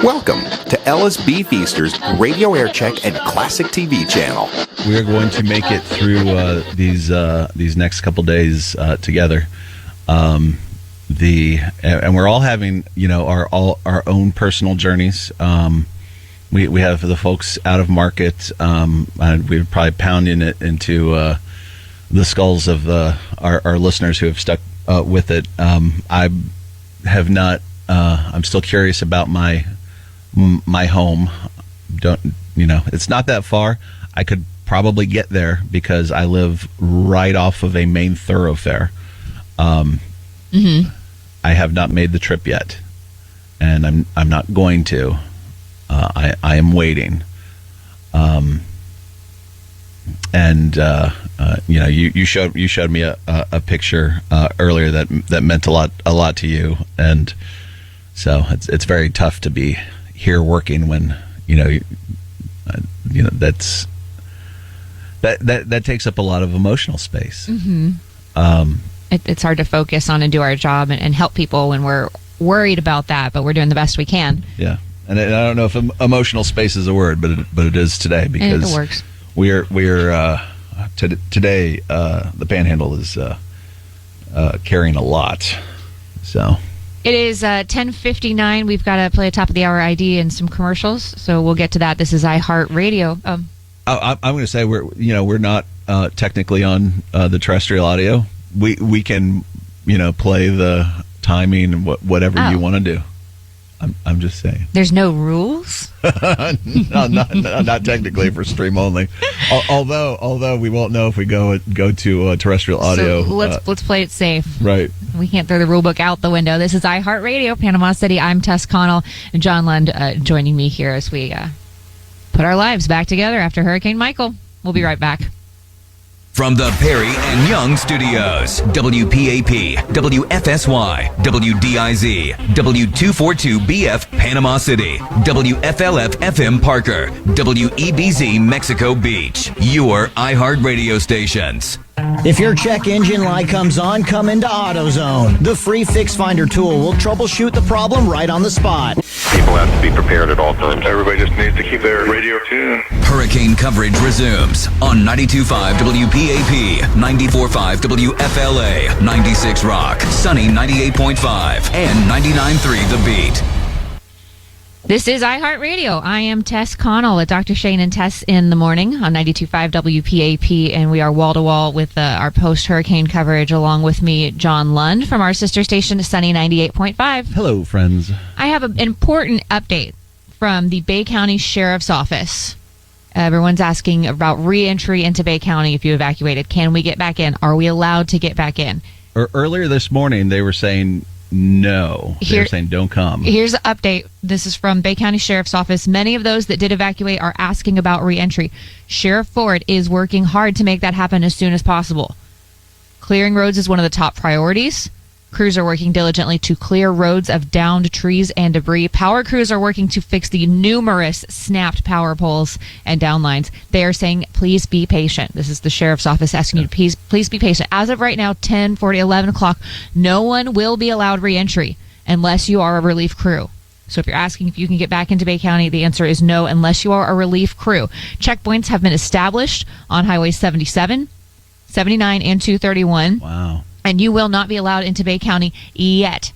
Welcome to LSB Feaster's Radio Aircheck and Classic TV channel. We are going to make it through these next couple days together. And we're all having, our own personal journeys. We have the folks out of market. We're probably pounding it into the skulls of our listeners who have stuck with it. I have not. I'm still curious about my home. It's not that far. I could probably get there because I live right off of a main thoroughfare. I have not made the trip yet, and I'm not going to. I am waiting. You showed me a picture earlier that meant a lot to you, and so it's very tough to be here working when that takes up a lot of emotional space. It's hard to focus on and do our job and help people when we're worried about that, but we're doing the best we can. Yeah, and I don't know if emotional space is a word, but it is today because it works. We're today. The Panhandle is carrying a lot, so. It is 10:59. We've got to play a top of the hour ID and some commercials, so we'll get to that. This is iHeart Radio. I'm going to say we're not technically on the terrestrial audio. We can play the timing and whatever you want to do. I'm just saying. There's no rules? No, not technically for stream only. Although we won't know if we go to terrestrial audio. So let's play it safe. Right. We can't throw the rule book out the window. This is iHeart Radio, Panama City. I'm Tess Connell, and John Lund joining me here as we put our lives back together after Hurricane Michael. We'll be right back. From the Perry and Young Studios, WPAP, WFSY, WDIZ, W242BF Panama City, WFLF FM Parker, WEBZ Mexico Beach, your iHeart radio stations. If your check engine light comes on, come into AutoZone. The free Fix Finder tool will troubleshoot the problem right on the spot. People have to be prepared at all times. Everybody just needs to keep their radio tuned. Hurricane coverage resumes on 92.5 WPAP, 94.5 WFLA, 96 Rock, Sunny 98.5, and 99.3 The Beat. This is iHeart Radio. I am Tess Connell with Dr. Shane and Tess in the morning on 92.5 WPAP, and we are wall-to-wall with our post-hurricane coverage, along with me, John Lund, from our sister station, Sunny 98.5. Hello, friends. I have an important update from the Bay County Sheriff's Office. Everyone's asking about re-entry into Bay County if you evacuated. Can we get back in? Are we allowed to get back in? Earlier this morning, they were saying no. They're saying don't come. Here's an update. This is from Bay County Sheriff's Office. Many of those that did evacuate are asking about re-entry. Sheriff Ford is working hard to make that happen as soon as possible. Clearing roads is one of the top priorities. Crews are working diligently to clear roads of downed trees and debris. Power crews are working to fix the numerous snapped power poles and down lines. They are saying, please be patient. This is the Sheriff's Office asking you to please be patient. As of right now, 10:40, 11 o'clock, no one will be allowed re-entry unless you are a relief crew. So if you're asking if you can get back into Bay County, the answer is no, unless you are a relief crew. Checkpoints have been established on Highway 77, 79, and 231. Wow. And you will not be allowed into Bay County yet.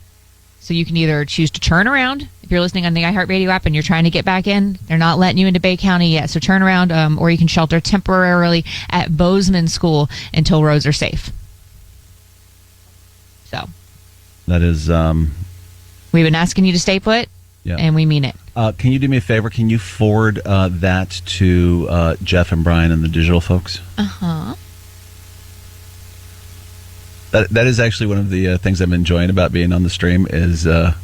So you can either choose to turn around. If you're listening on the iHeartRadio app and you're trying to get back in, they're not letting you into Bay County yet. So turn around, or you can shelter temporarily at Bozeman School until roads are safe. So. That is... We've been asking you to stay put, and we mean it. Can you do me a favor? Can you forward that to Jeff and Brian and the digital folks? Uh-huh. That is actually one of the things I'm enjoying about being on the stream is, the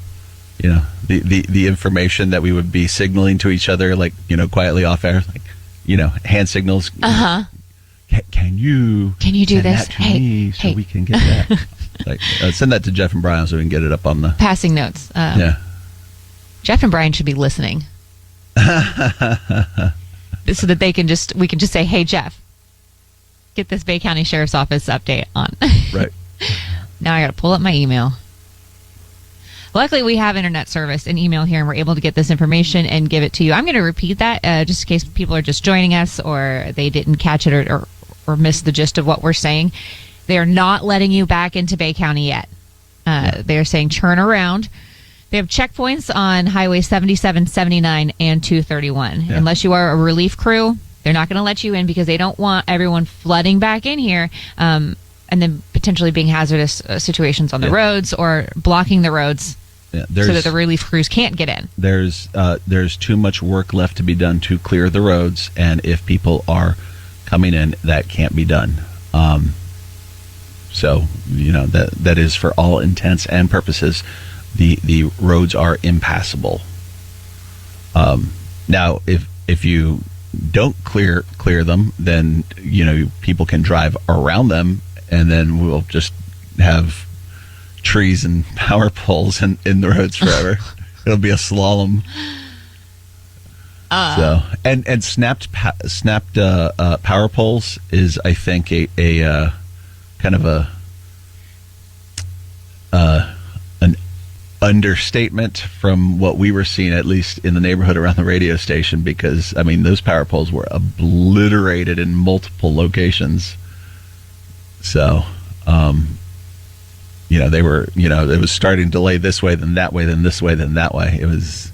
information that we would be signaling to each other, like, quietly off air, like, hand signals. Uh-huh. Can you do send this? That to me so we can get that. Like, send that to Jeff and Brian so we can get it up on the passing notes. Yeah. Jeff and Brian should be listening, so that we can just say, "Hey, Jeff, get this Bay County Sheriff's Office update on." Right. Now I got to pull up my email. Luckily, we have internet service and email here, and we're able to get this information and give it to you. I'm going to repeat that just in case people are just joining us or they didn't catch it or miss the gist of what we're saying. They are not letting you back into Bay County yet. They're saying turn around. They have checkpoints on Highway 77, 79, and 231. Yeah. Unless you are a relief crew, they're not going to let you in because they don't want everyone flooding back in here and then potentially being hazardous situations on the roads or blocking the roads so that the relief crews can't get in. There's too much work left to be done to clear the roads, and if people are coming in, that can't be done. So, that is for all intents and purposes. The roads are impassable. Now, if you don't clear them, then people can drive around them, and then we'll just have trees and power poles in the roads forever. It'll be a slalom. And snapped power poles is, I think, a kind of an understatement from what we were seeing, at least in the neighborhood around the radio station, because those power poles were obliterated in multiple locations. So they were, it was starting to lay this way, then that way, then this way, then that way. It was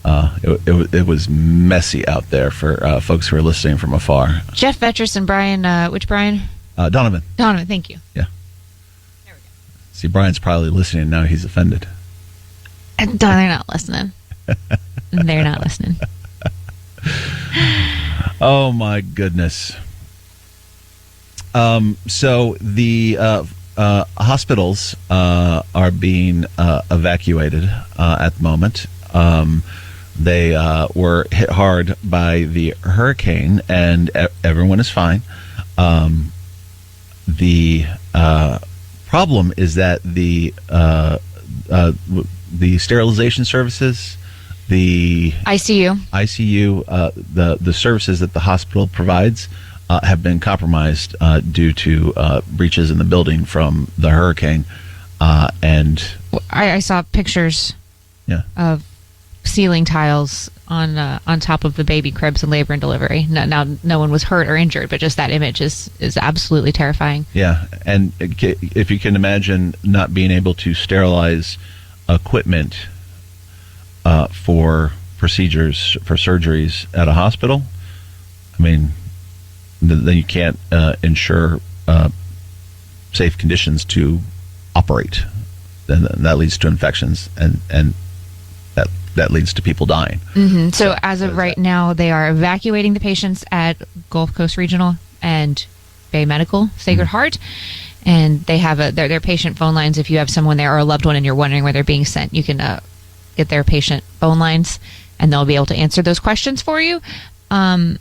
it was messy out there for folks who are listening from afar. Jeff Vetris and Brian, which Brian? Donovan. Donovan, thank you. Yeah. There we go. See, Brian's probably listening now. He's offended. And they're not listening. They're not listening. Oh, my goodness. So the hospitals are being evacuated at the moment. They were hit hard by the hurricane, and everyone is fine. The problem is that the sterilization services, the ICU, the services that the hospital provides have been compromised due to breaches in the building from the hurricane. And I saw pictures of ceiling tiles on top of the baby cribs in labor and delivery. Now, no one was hurt or injured, but just that image is absolutely terrifying. Yeah, and if you can imagine not being able to sterilize equipment for procedures, for surgeries at a hospital, then you can't ensure safe conditions to operate. Then that leads to infections, and that leads to people dying. Mm-hmm. So as of right now, they are evacuating the patients at Gulf Coast Regional and Bay Medical, Sacred Heart, and they have their patient phone lines. If you have someone there or a loved one and you're wondering where they're being sent, you can get their patient phone lines, and they'll be able to answer those questions for you. In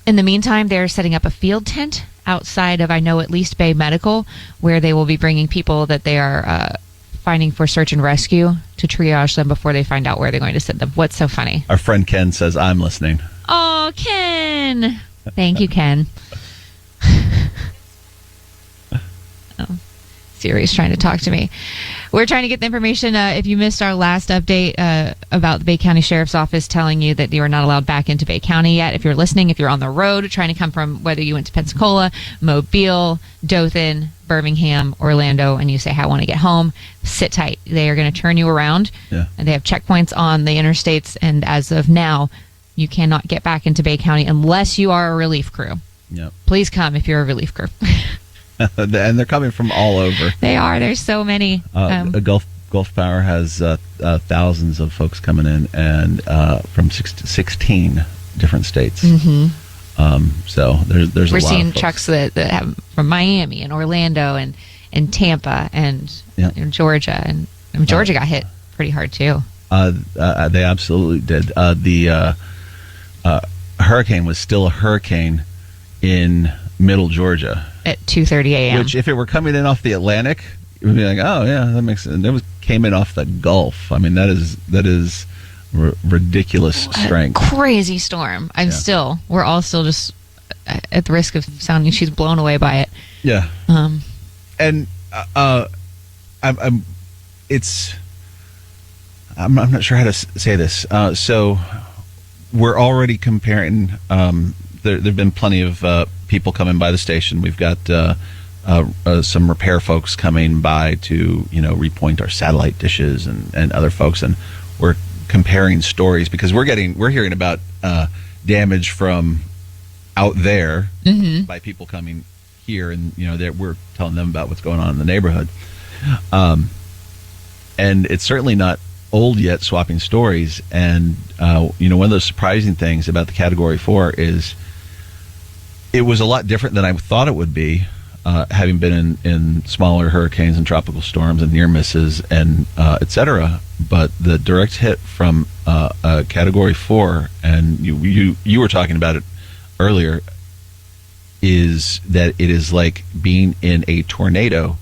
the meantime, they're setting up a field tent outside of, I know, at least Bay Medical, where they will be bringing people that they are finding for search and rescue to triage them before they find out where they're going to send them. What's so funny? Our friend Ken says, I'm listening. Oh, Ken. Thank you, Ken. Siri's trying to talk to me. We're trying to get the information. If you missed our last update about the Bay County Sheriff's Office telling you that you are not allowed back into Bay County yet. If you're listening, if you're on the road trying to come from, whether you went to Pensacola, Mobile, Dothan, Birmingham, Orlando, and you say, I want to get home, sit tight. They are going to turn you around. Yeah. And they have checkpoints on the interstates. And as of now, you cannot get back into Bay County unless you are a relief crew. Yep. Please come if you're a relief crew. And they're coming from all over. They are. There's so many. Gulf Power has thousands of folks coming in, and from 16 different states. Mm-hmm. So there's a lot. We're seeing trucks that have from Miami and Orlando and Tampa and Georgia, and Georgia got hit pretty hard too. They absolutely did. The hurricane was still a hurricane in middle Georgia at 2:30 a.m. Which, if it were coming in off the Atlantic, it would be like, oh yeah, that makes sense. It came in off the Gulf. That is ridiculous strength. Crazy storm. We're all still just at the risk of sounding she's blown away by it. Yeah. And I'm it's I'm not sure how to say this. So we're already comparing. There've been plenty of people coming by the station. We've got some repair folks coming by to repoint our satellite dishes and other folks, and we're comparing stories because we're hearing about damage from out there by people coming here, and we're telling them about what's going on in the neighborhood. And it's certainly not old yet, swapping stories. And one of the surprising things about the Category 4 is it was a lot different than I thought it would be, having been in smaller hurricanes and tropical storms and near misses and etc. But the direct hit from a Category 4, and you were talking about it earlier, is that it is like being in a tornado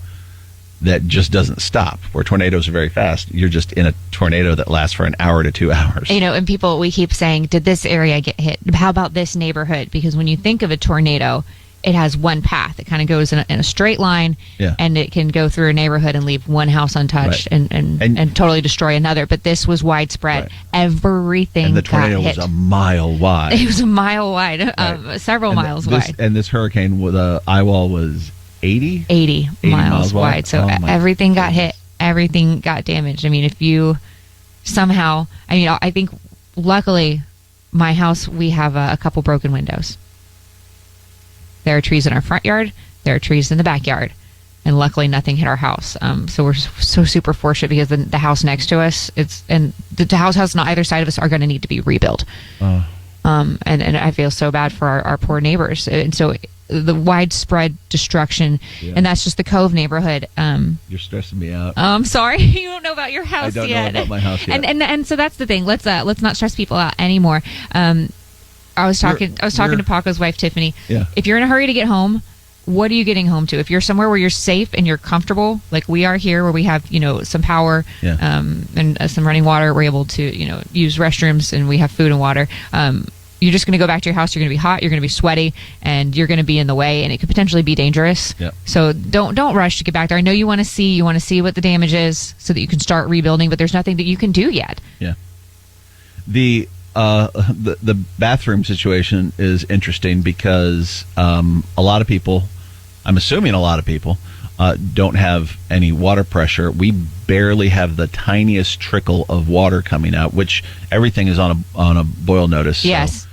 that just doesn't stop. Where tornadoes are very fast, you're just in a tornado that lasts for an hour to 2 hours. And people, we keep saying, did this area get hit? How about this neighborhood? Because when you think of a tornado, it has one path. It kind of goes in a straight line, and it can go through a neighborhood and leave one house untouched and totally destroy another. But this was widespread. Right. Everything and the tornado got hit. was a mile wide. It was a mile wide, several miles wide. And this hurricane, the eye wall was 80 miles wide. So everything got hit. Everything got damaged. I mean, if you somehow, I think luckily my house, we have a couple broken windows. There are trees in our front yard. There are trees in the backyard. And luckily nothing hit our house. So we're so super fortunate because the house next to us, the houses on either side of us are going to need to be rebuilt. And I feel so bad for our poor neighbors. And so the widespread destruction, and that's just the Cove neighborhood. You're stressing me out. I'm sorry, you don't know about your house yet. I don't know about my house yet. And so that's the thing. Let's not stress people out anymore. I was talking to Paco's wife, Tiffany. Yeah. If you're in a hurry to get home, what are you getting home to? If you're somewhere where you're safe and you're comfortable, like we are here, where we have some power and some running water, we're able to use restrooms and we have food and water. You're just going to go back to your house. You're going to be hot. You're going to be sweaty, and you're going to be in the way, and it could potentially be dangerous. Yep. So don't rush to get back there. I know you want to see what the damage is so that you can start rebuilding, but there's nothing that you can do yet. Yeah. The bathroom situation is interesting because a lot of people, I'm assuming a lot of people, don't have any water pressure. We barely have the tiniest trickle of water coming out, which everything is on a boil notice. Yes. So,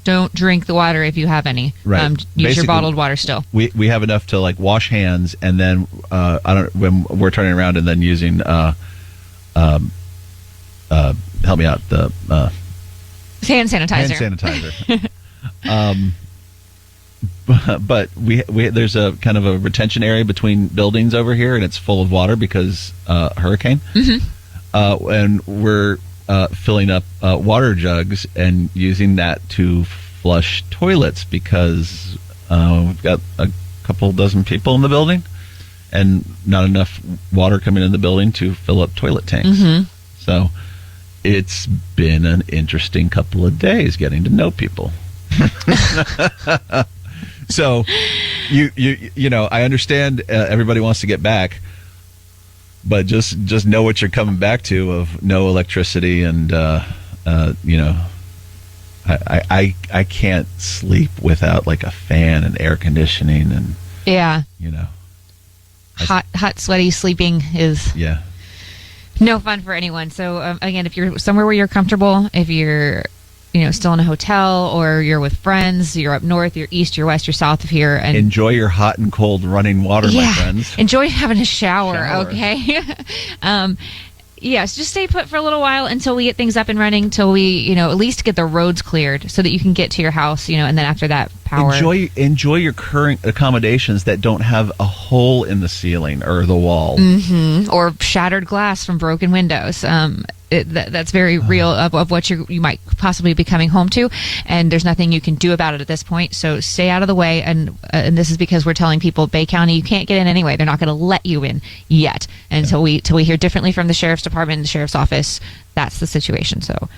don't drink the water if you have any. Right. Use Basically, your bottled water still. We have enough to wash hands, and then when we're turning around and then using help me out, the hand sanitizer. Hand sanitizer. But we there's a kind of a retention area between buildings over here, and it's full of water because hurricane. Mm-hmm. And we're filling up water jugs and using that to flush toilets because we've got a couple dozen people in the building and not enough water coming in the building to fill up toilet tanks. Mm-hmm. So it's been an interesting couple of days getting to know people. So I understand everybody wants to get back, but just know what you're coming back to of no electricity and I can't sleep without like a fan and air conditioning and hot sweaty sleeping is no fun for anyone. So again, if you're somewhere where you're comfortable, if you're still in a hotel or you're with friends, you're up north, you're east, you're west, you're south of here, and enjoy your hot and cold running water, my friends. Enjoy having a shower. Okay. Yes, just stay put for a little while until we get things up and running, until we, at least get the roads cleared so that you can get to your house, and then after that, power. Enjoy your current accommodations that don't have a hole in the ceiling or the wall. Mm-hmm. Or shattered glass from broken windows. That's very real of what you might possibly be coming home to, and there's nothing you can do about it at this point. So stay out of the way, and this is because we're telling people, Bay County, you can't get in anyway. They're not going to let you in yet until we hear differently from the sheriff's department and the sheriff's office. That's the situation. So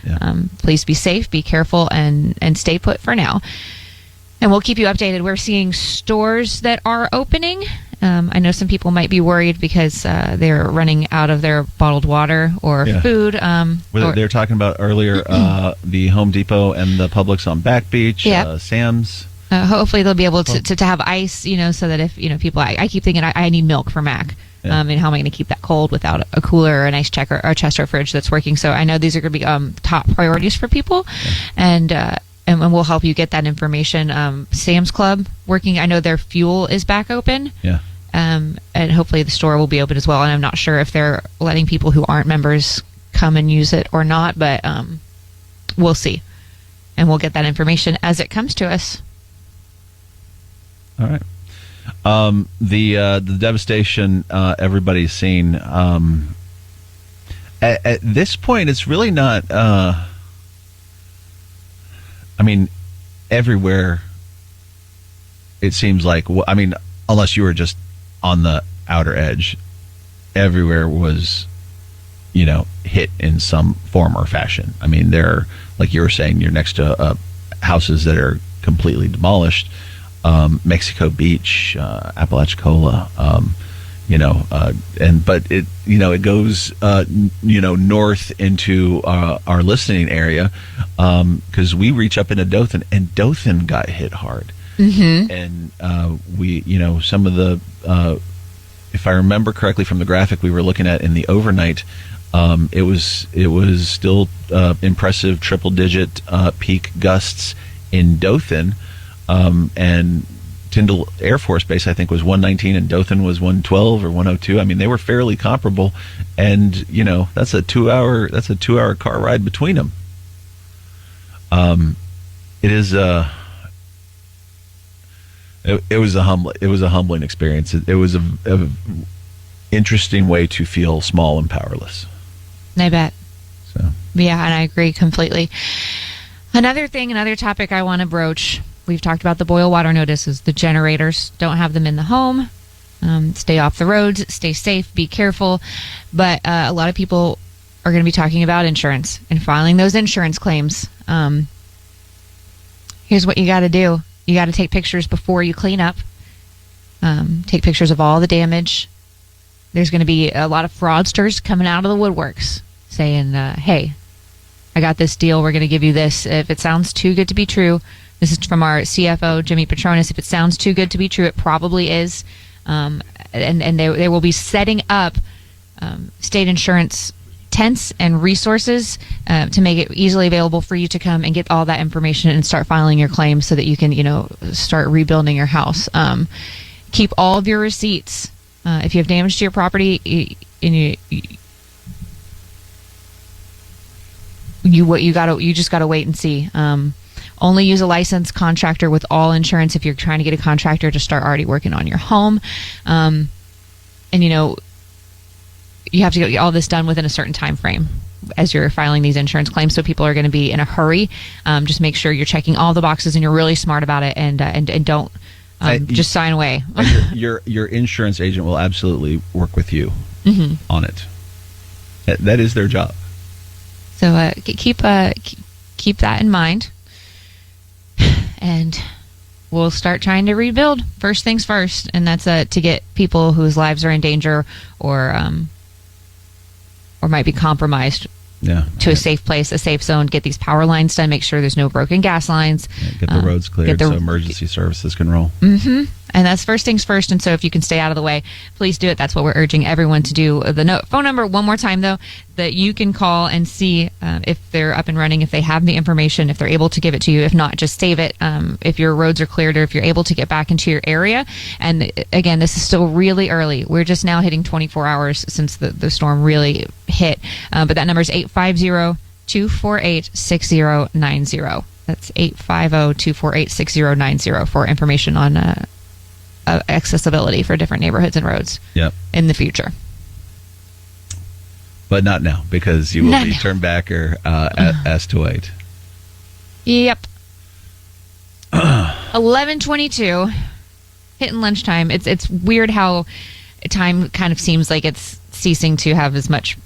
please be safe, be careful, and stay put for now. And we'll keep you updated. We're seeing stores that are opening. I know some people might be worried because they're running out of their bottled water or food. They were talking about earlier the Home Depot and the Publix on Back Beach, Sam's. Hopefully they'll be able to have ice, so that if, people, I keep thinking I need milk for Mac. Yeah. And how am I going to keep that cold without a cooler or an ice check or a chest or fridge that's working? So I know these are going to be top priorities for people, and we'll help you get that information. Sam's Club working. I know their fuel is back open. Yeah. And hopefully the store will be open as well. And I'm not sure if they're letting people who aren't members come and use it or not, but we'll see, and we'll get that information as it comes to us. All right. The devastation everybody's seen. At this point, it's really not. Everywhere. It seems like. Unless you were just on the outer edge, everywhere was, hit in some form or fashion. There, like you were saying, you're next to houses that are completely demolished. Mexico Beach, Apalachicola, but it goes north into our listening area because we reach up into Dothan, and Dothan got hit hard. Mm-hmm. And we some of the if I remember correctly from the graphic we were looking at in the overnight, it was still impressive triple digit peak gusts in Dothan. And Tyndall Air Force Base, I think, was 119, and Dothan was 112 or 102. They were fairly comparable, and that's a 2-hour car ride between them. It is it was a humbling experience. It was a interesting way to feel small and powerless. I bet. So yeah, and I agree completely. Another topic I want to broach. We've talked about the boil water notices. The generators, don't have them in the home. Stay off the roads. Stay safe. Be careful. But a lot of people are going to be talking about insurance and filing those insurance claims. Here's what you got to do. You got to take pictures before you clean up. Take pictures of all the damage. There's going to be a lot of fraudsters coming out of the woodworks saying, hey, I got this deal. We're going to give you this. If it sounds too good to be true, this is from our CFO, Jimmy Petronis. If it sounds too good to be true, it probably is. And they will be setting up state insurance tents and resources to make it easily available for you to come and get all that information and start filing your claims so that you can, start rebuilding your house. Keep all of your receipts. If you have damage to your property, you just gotta wait and see. Only use a licensed contractor with all insurance if you're trying to get a contractor to start already working on your home. And you have to get all this done within a certain time frame as you're filing these insurance claims. So people are going to be in a hurry. Just make sure you're checking all the boxes and you're really smart about it, and don't just sign away. your insurance agent will absolutely work with you on it. That is their job. So keep that in mind, and we'll start trying to rebuild. First things first, and that's to get people whose lives are in danger or might be compromised to a safe place, a safe zone. Get these power lines done. Make sure there's no broken gas lines. Get the roads cleared so emergency services can roll. Mm-hmm. And that's first things first. And so if you can stay out of the way, please do it. That's what we're urging everyone to do. The phone number, one more time, though, that you can call and see if they're up and running, if they have the information, if they're able to give it to you. If not, just save it if your roads are cleared or if you're able to get back into your area. And again, this is still really early. We're just now hitting 24 hours since the storm really hit. But that number is 850-248-6090. That's 850-248-6090 for information on accessibility for different neighborhoods and roads in the future. But not now, because you will be turned back or asked to wait. Yep. 11:22, hitting lunchtime. It's weird how time kind of seems like it's ceasing to have as much.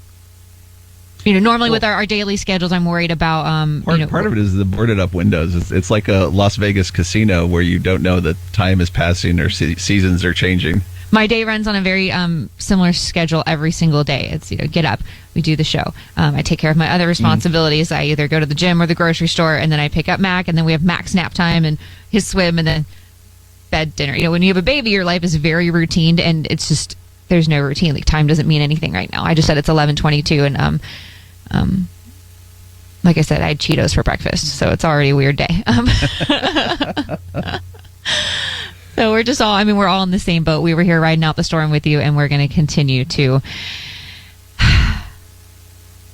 Normally with our daily schedules, I'm worried about. Part of it is the boarded up windows. It's like a Las Vegas casino where you don't know that time is passing or seasons are changing. My day runs on a very similar schedule every single day. It's, get up, we do the show. I take care of my other responsibilities. I either go to the gym or the grocery store, and then I pick up Mac, and then we have Mac's nap time and his swim, and then bed, dinner. When you have a baby, your life is very routine, and it's just, there's no routine. Like, time doesn't mean anything right now. I just said it's 11:22, and like I said, I had Cheetos for breakfast, so it's already a weird day. So we're just all, we're all in the same boat. We were here riding out the storm with you, and we're going to continue to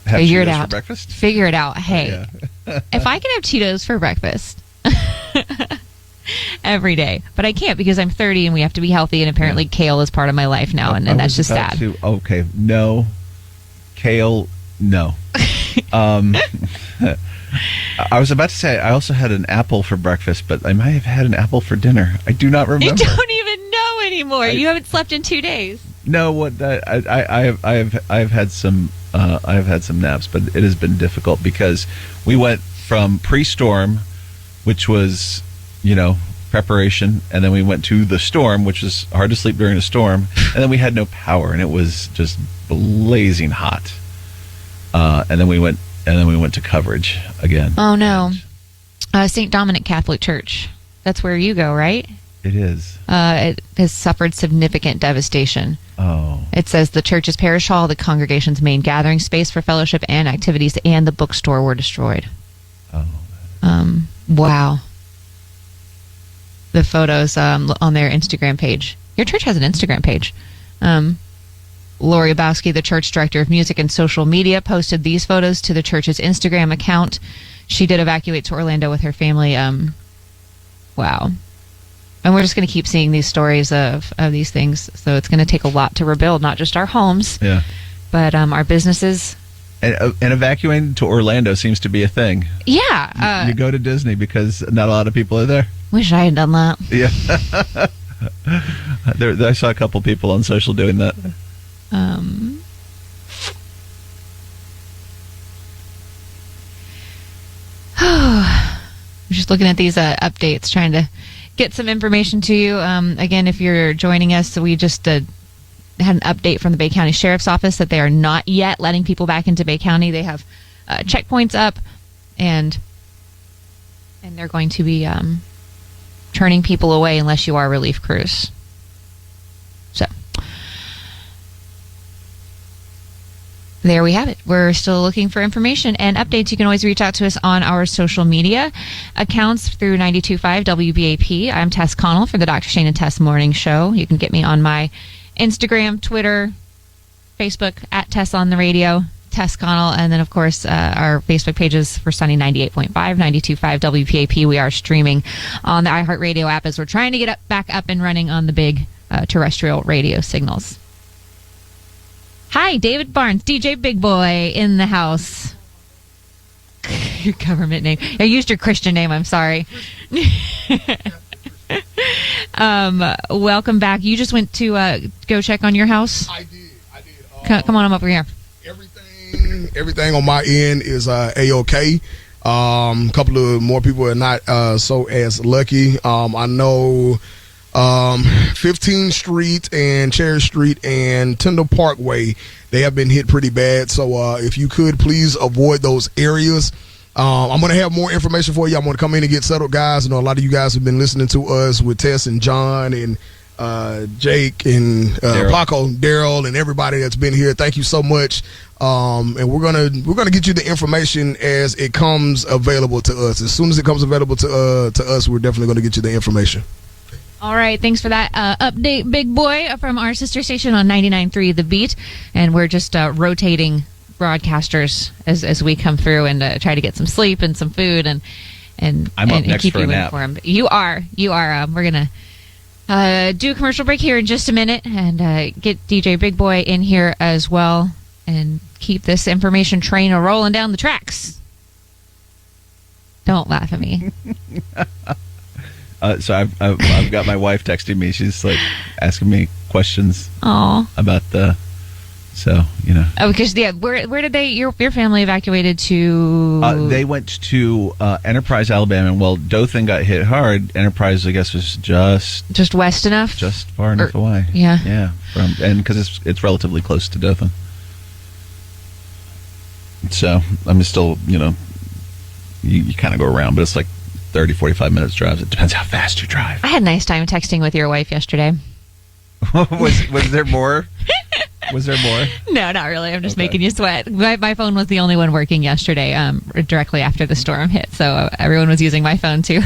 figure it out. For breakfast? Figure it out. Hey, if I can have Cheetos for breakfast every day, but I can't because I'm 30 and we have to be healthy, and apparently kale is part of my life now, and that's just sad. Okay, no. Kale, no. I was about to say I also had an apple for breakfast, but I might have had an apple for dinner. I do not remember. You don't even know anymore. You haven't slept in 2 days. No, what I have had some naps, but it has been difficult because we went from pre-storm, which was preparation, and then we went to the storm, which was hard to sleep during a storm, and then we had no power, and it was just blazing hot. And then we went to coverage again. Oh no, St. Dominic Catholic Church. That's where you go, right? It is. It has suffered significant devastation. Oh. It says the church's parish hall, the congregation's main gathering space for fellowship and activities, and the bookstore were destroyed. Oh. Wow. The photos on their Instagram page. Your church has an Instagram page. Lori Bowski, the church director of music and social media, posted these photos to the church's Instagram account. She did evacuate to Orlando with her family. Wow. And we're just going to keep seeing these stories of these things. So it's going to take a lot to rebuild, not just our homes, but our businesses. And evacuating to Orlando seems to be a thing. Yeah. You go to Disney because not a lot of people are there. Wish I had done that. Yeah. I saw a couple people on social doing that. I'm just looking at these updates, trying to get some information to you. Again, if you're joining us, we just had an update from the Bay County Sheriff's Office that they are not yet letting people back into Bay County. They have checkpoints up, and they're going to be turning people away unless you are relief crews. So there we have it. We're still looking for information and updates. You can always reach out to us on our social media accounts through 92.5 WPAP. I'm Tess Connell for the Dr. Shane and Tess Morning Show. You can get me on my Instagram, Twitter, Facebook, at Tess on the Radio, Tess Connell, and then, of course, our Facebook pages for Sunny 98.5, 92.5 WPAP. We are streaming on the iHeart Radio app as we're trying to get back up and running on the big terrestrial radio signals. Hi, David Barnes, DJ Big Boy in the house. Your government name. I used your Christian name, I'm sorry. Welcome back. You just went to go check on your house? I did. Come on, I'm over here. Everything on my end is A-OK. A couple of more people are not so as lucky. I know 15th Street and Cherry Street and Tyndall Parkway, they have been hit pretty bad. So if you could please avoid those areas. I'm going to have more information for you. I'm going to come in and get settled, guys. I know a lot of you guys have been listening to us with Tess and John and Jake and Paco, Daryl, and everybody that's been here. Thank you so much. And we're gonna get you the information as it comes available to us. As soon as it comes available to us, we're definitely going to get you the information. All right, thanks for that update, Big Boy, from our sister station on 99.3 The Beat. And we're just rotating broadcasters as we come through and try to get some sleep and some food and keep you informed. You are. We're gonna do a commercial break here in just a minute and get DJ Big Boy in here as well and keep this information train rolling down the tracks. Don't laugh at me. So I've got my wife texting me. She's like asking me questions about the So, you know. Oh, because where did your family evacuated to? They went to Enterprise, Alabama, and while Dothan got hit hard, Enterprise, I guess, was just west enough, just far enough away. Yeah. And because it's relatively close to Dothan. So I'm still, you know, you kind of go around, but it's like 30, 45 minutes drive. It depends how fast you drive. I had a nice time texting with your wife yesterday. was there more? Was there more? No, not really. I'm just making you sweat. My phone was the only one working yesterday, directly after the storm hit. So everyone was using my phone to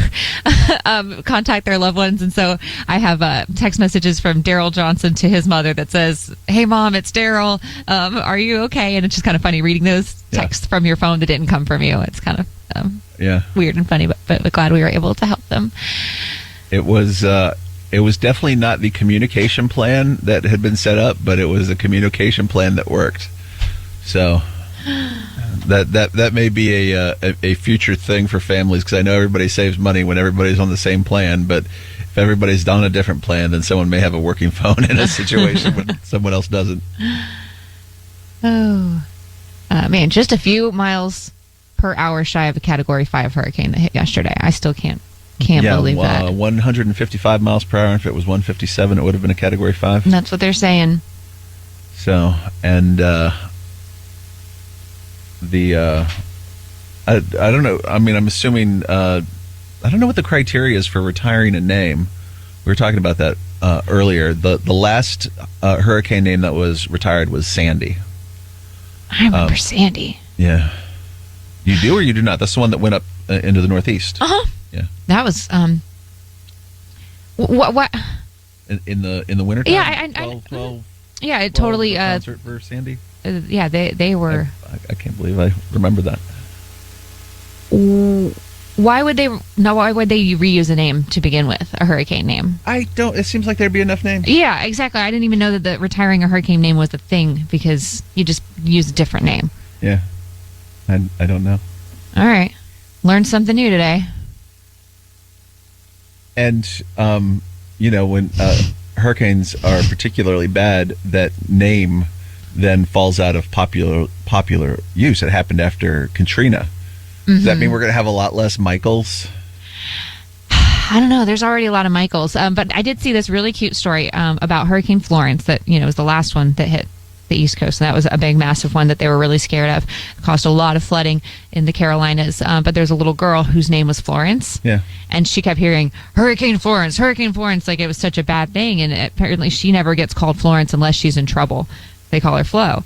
contact their loved ones. And so I have text messages from Daryl Johnson to his mother that says, "Hey, Mom, it's Daryl. Are you okay?" And it's just kind of funny reading those texts from your phone that didn't come from you. It's kind of weird and funny, but glad we were able to help them. It was definitely not the communication plan that had been set up, but it was a communication plan that worked. So that may be a future thing for families, because I know everybody saves money when everybody's on the same plan, but if everybody's on a different plan, then someone may have a working phone in a situation when someone else doesn't. Oh, man, just a few miles per hour shy of a Category 5 hurricane that hit yesterday. I still can't believe that. 155 miles per hour. If it was 157, it would have been a Category 5. And that's what they're saying. So, and I don't know. I mean, I'm assuming, I don't know what the criteria is for retiring a name. We were talking about that earlier. The last hurricane name that was retired was Sandy. I remember Sandy. Yeah. You do or you do not? That's the one that went up into the Northeast. Uh-huh. Yeah. That was what in the winter time? Yeah, it totally concert for Sandy. Yeah, they were. I can't believe I remember that. Why would they reuse a name to begin with, a hurricane name? It seems like there'd be enough names. Yeah, exactly. I didn't even know that retiring a hurricane name was a thing, because you just use a different name. Yeah. I don't know. All right. Learned something new today. And, you know, when hurricanes are particularly bad, that name then falls out of popular use. It happened after Katrina. Does that mean we're going to have a lot less Michaels? I don't know. There's already a lot of Michaels. But I did see this really cute story about Hurricane Florence that, you know, was the last one that hit the East Coast. And that was a big, massive one that they were really scared of. It caused a lot of flooding in the Carolinas. But there's a little girl whose name was Florence. Yeah. And she kept hearing, Hurricane Florence, like it was such a bad thing. And apparently she never gets called Florence unless she's in trouble. They call her Flo.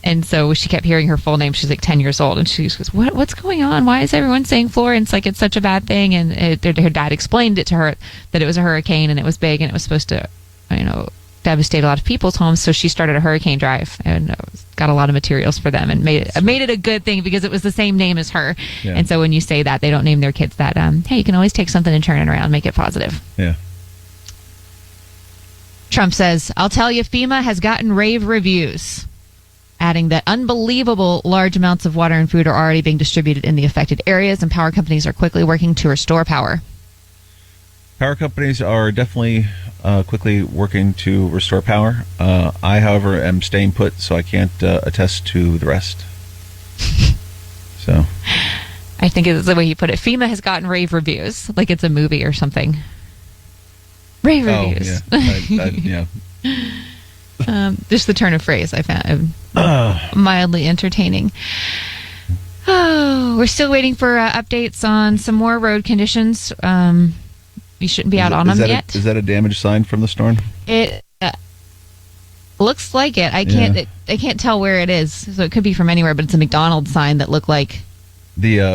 And so she kept hearing her full name. She's like 10 years old. And she goes, what's going on? Why is everyone saying Florence like it's such a bad thing? And her dad explained it to her that it was a hurricane and it was big and it was supposed to, you know, devastate a lot of people's homes. So she started a hurricane drive and got a lot of materials for them and made it a good thing because it was the same name as her. Yeah. And so when you say that, they don't name their kids that. Hey, you can always take something and turn it around, make it positive. Yeah. Trump says, I'll tell you, FEMA has gotten rave reviews, adding that unbelievable large amounts of water and food are already being distributed in the affected areas, and power companies are quickly working to restore power. Power companies are definitely quickly working to restore power. I, however, am staying put, so I can't attest to the rest. So, I think it's the way you put it. FEMA has gotten rave reviews, like it's a movie or something. Rave reviews. Yeah. Just the turn of phrase I found mildly entertaining. Oh, we're still waiting for updates on some more road conditions. We shouldn't be out on them yet. Is that a damage sign from the storm? It looks like it. I can't tell where it is, so it could be from anywhere. But it's a McDonald's sign that looked like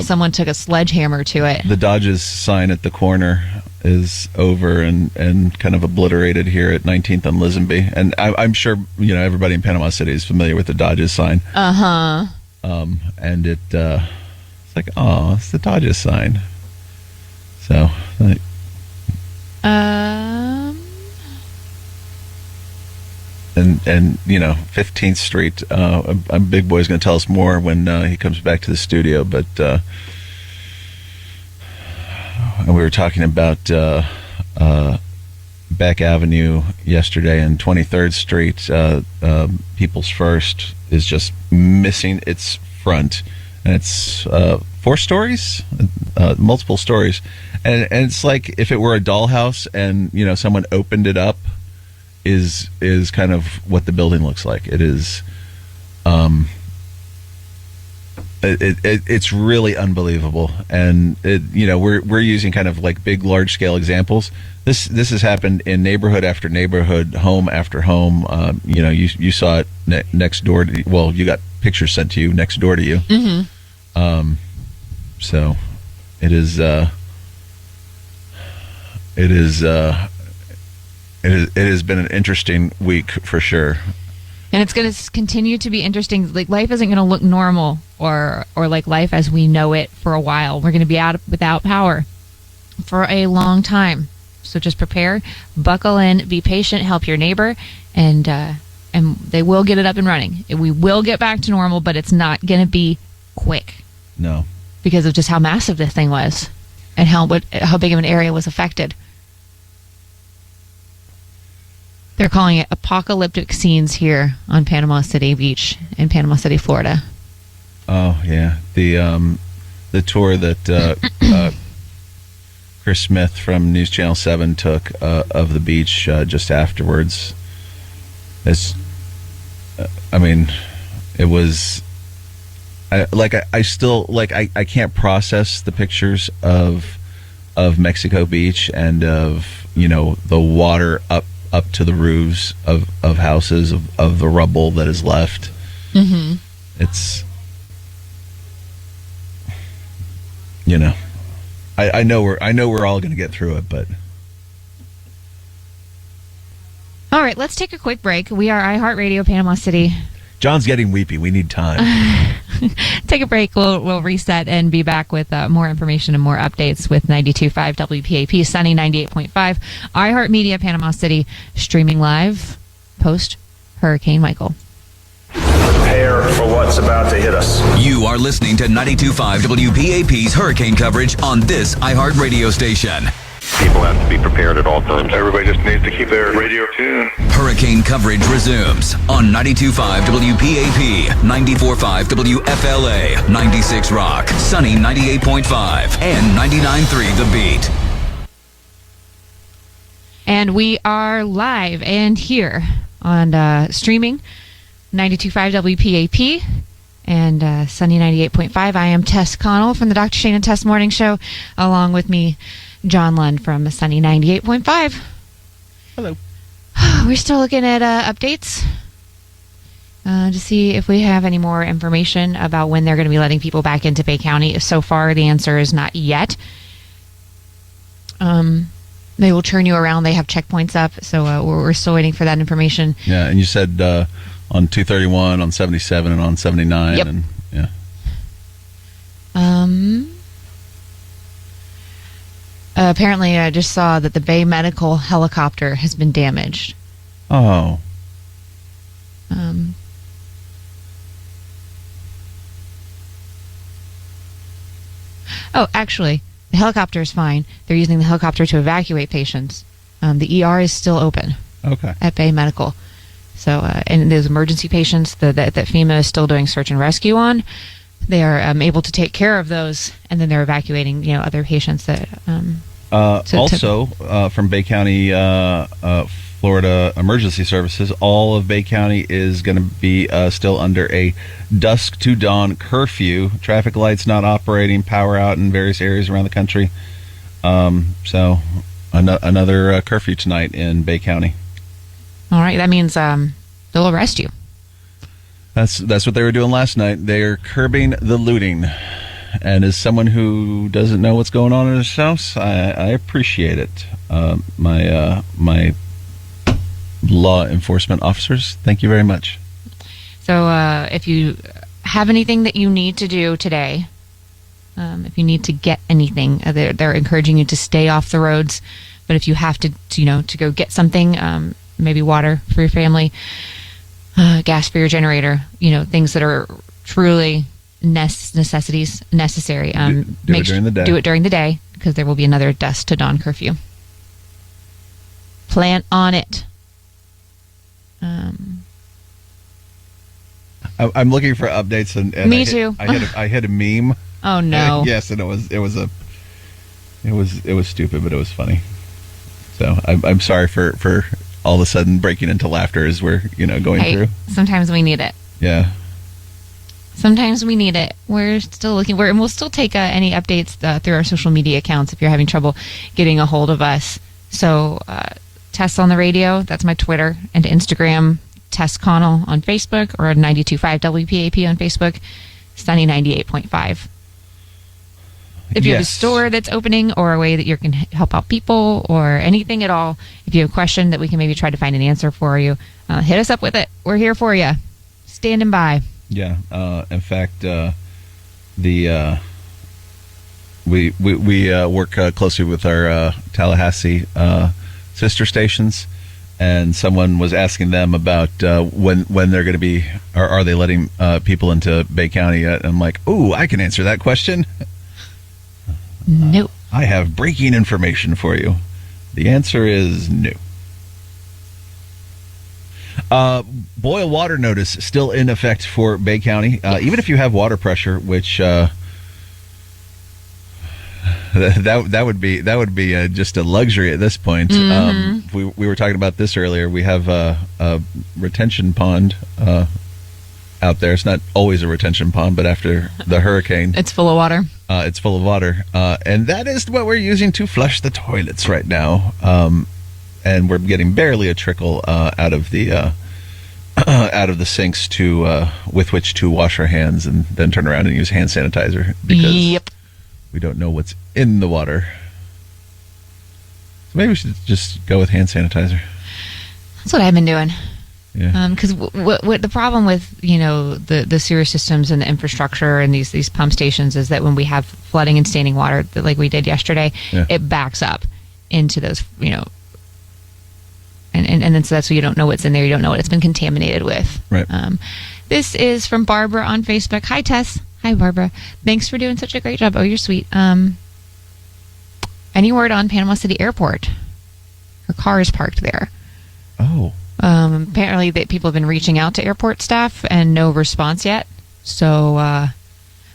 someone took a sledgehammer to it. The Dodge's sign at the corner is over and kind of obliterated here at 19th and Lisenby. And I'm sure, you know, everybody in Panama City is familiar with the Dodge's sign. Uh-huh. And it's like, oh, it's the Dodge's sign. So, And you know, 15th Street, Big Boy's going to tell us more when he comes back to the studio, but and we were talking about Beck Avenue yesterday and 23rd Street, People's First is just missing its front, and it's 4 stories, multiple stories, and it's like if it were a dollhouse and someone opened it up, is kind of what the building looks like. It is. It's really unbelievable, and we're using kind of like big, large scale examples. This has happened in neighborhood after neighborhood, home after home. You saw it next door. You got pictures sent to you next door to you. Mm-hmm. So it is. It has been an interesting week for sure. And it's going to continue to be interesting. Like, life isn't going to look normal or like life as we know it for a while. We're going to be without power for a long time. So just prepare, buckle in, be patient, help your neighbor, and they will get it up and running. We will get back to normal, but it's not going to be quick. No. Because of just how massive this thing was and how big of an area was affected. They're calling it apocalyptic scenes here on Panama City Beach in Panama City, Florida. Oh yeah, the tour that Chris Smith from News Channel 7 took of the beach just afterwards. It was. I still I can't process the pictures of Mexico Beach and of the water up to the roofs of houses of the rubble that is left. Mm-hmm. It's I know we're all going to get through it, but all right, let's take a quick break. We are iHeart Radio Panama City. John's getting weepy. We need time. Take a break. We'll reset and be back with more information and more updates with 92.5 WPAP, Sunny 98.5, iHeart Media Panama City, streaming live post Hurricane Michael. Prepare for what's about to hit us. You are listening to 92.5 WPAP's hurricane coverage on this iHeart radio station. People have to be prepared at all times. Everybody just needs to keep their radio tuned. Hurricane coverage resumes on 92.5 WPAP, 94.5 WFLA, 96 Rock, Sunny 98.5, and 99.3 The Beat. And we are live and here on streaming 92.5 WPAP and Sunny 98.5. I am Tess Connell from the Dr. Shane and Tess Morning Show, along with me, John Lund from Sunny 98.5. Hello. We're still looking at updates to see if we have any more information about when they're going to be letting people back into Bay County. So far, the answer is not yet. They will turn you around. They have checkpoints up, so we're still waiting for that information. Yeah, and you said on 231, on 77, and on 79. Yep. And, yeah. Apparently, I just saw that the Bay Medical helicopter has been damaged. Oh. Actually, the helicopter is fine. They're using the helicopter to evacuate patients. The ER is still open. Okay. At Bay Medical. So, and those emergency patients that FEMA is still doing search and rescue on, they are able to take care of those, and then they're evacuating, other patients that. From Bay County, Florida Emergency Services, all of Bay County is going to be still under a dusk to dawn curfew. Traffic lights not operating, power out in various areas around the country. So another curfew tonight in Bay County. All right, that means they'll arrest you. That's what they were doing last night. They're curbing the looting. And as someone who doesn't know what's going on in his house, I appreciate it. My law enforcement officers, thank you very much. So if you have anything that you need to do today, if you need to get anything, they're encouraging you to stay off the roads. But if you have to go get something, maybe water for your family, gas for your generator, things that are truly necessities necessary. Do it during the day. Do it during the day, because there will be another dusk to dawn curfew. Plan on it. I'm looking for updates, and Me too. I hit a meme. Oh no! Yes, and it was stupid, but it was funny. So I'm sorry for all of a sudden breaking into laughter as we're going through. Sometimes we need it. Yeah. Sometimes we need it. We're still looking. And we'll still take any updates through our social media accounts if you're having trouble getting a hold of us. So Tess on the radio. That's my Twitter and Instagram. Tess Connell on Facebook, or 92.5 WPAP on Facebook. Sunny 98.5. If you have a store that's opening, or a way that you can help out people, or anything at all, if you have a question that we can maybe try to find an answer for you, hit us up with it. We're here for you. Standing by. Yeah. In fact, we work closely with our Tallahassee sister stations, and someone was asking them about when they're going to be, or are they letting people into Bay County yet? And I'm like, ooh, I can answer that question. Nope. I have breaking information for you. The answer is no. Boil water notice still in effect for Bay County, even if you have water pressure, which that would be just a luxury at this point. Mm-hmm. We were talking about this earlier. We have a retention pond out there. It's not always a retention pond, but after the hurricane, it's full of water. It's full of water, and that is what we're using to flush the toilets right now. And we're getting barely a trickle out of the sinks with which to wash our hands and then turn around and use hand sanitizer, because we don't know what's in the water. So maybe we should just go with hand sanitizer. That's what I've been doing. Yeah. Because what the problem with the sewer systems and the infrastructure and these pump stations is that when we have flooding and standing water, like we did yesterday, it backs up into those and then so that's why you don't know what's in there. You don't know what it's been contaminated with. Right. This is from Barbara on Facebook. Hi, Tess. Hi, Barbara. Thanks for doing such a great job. Oh, you're sweet. Any word on Panama City Airport? Her car is parked there. Oh. Apparently that people have been reaching out to airport staff and no response yet. So,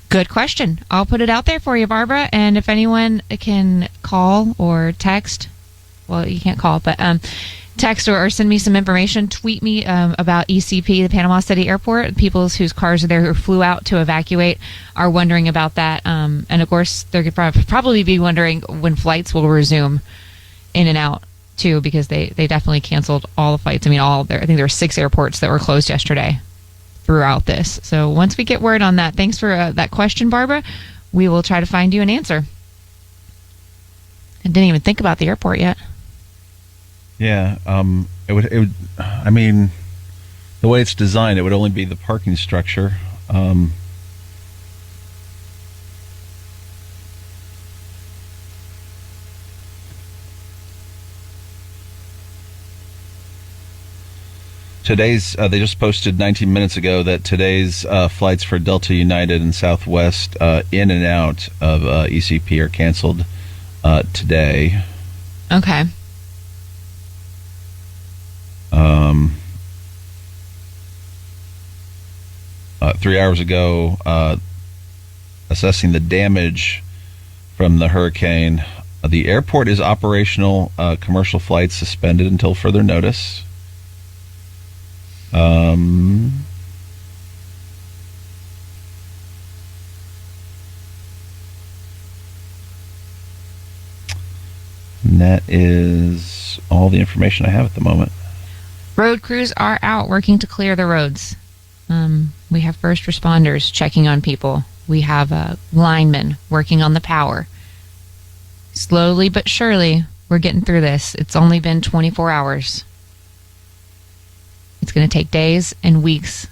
good question. I'll put it out there for you, Barbara. And if anyone can call or text, well, you can't call, but text or send me some information, tweet me about ECP, the Panama City Airport. People whose cars are there who flew out to evacuate are wondering about that. And of course, they could probably be wondering when flights will resume in and out too, because they definitely canceled all the flights. I mean, I think there were 6 airports that were closed yesterday throughout this. So once we get word on that, thanks for that question, Barbara. We will try to find you an answer. I didn't even think about the airport yet. Yeah, it would. I mean, the way it's designed, it would only be the parking structure. Today's they just posted 19 minutes ago that today's flights for Delta, United, and Southwest in and out of ECP are canceled today. Okay. 3 hours ago, assessing the damage from the hurricane. The airport is operational. Commercial flights suspended until further notice. And that is all the information I have at the moment. Road crews are out working to clear the roads. We have first responders checking on people. We have linemen working on the power. Slowly but surely, we're getting through this. It's only been 24 hours. It's going to take days and weeks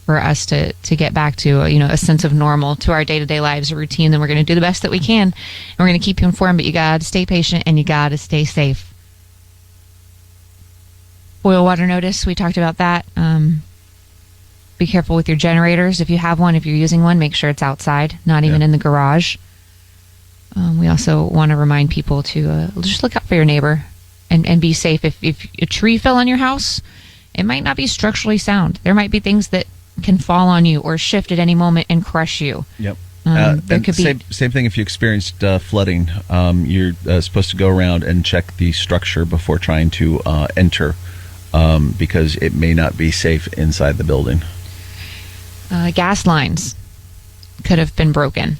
for us to get back to a sense of normal, to our day-to-day lives, a routine. Then we're going to do the best that we can. And we're going to keep you informed, but you got to stay patient and you got to stay safe. Boil water notice, we talked about that. Be careful with your generators. If you have one, if you're using one, make sure it's outside, not even in the garage. We also want to remind people to just look out for your neighbor. and be safe. If a tree fell on your house, it might not be structurally sound. There might be things that can fall on you or shift at any moment and crush you. Yep. There could same thing if you experienced flooding. You're supposed to go around and check the structure before trying to enter, because it may not be safe inside the building. Gas lines could have been broken.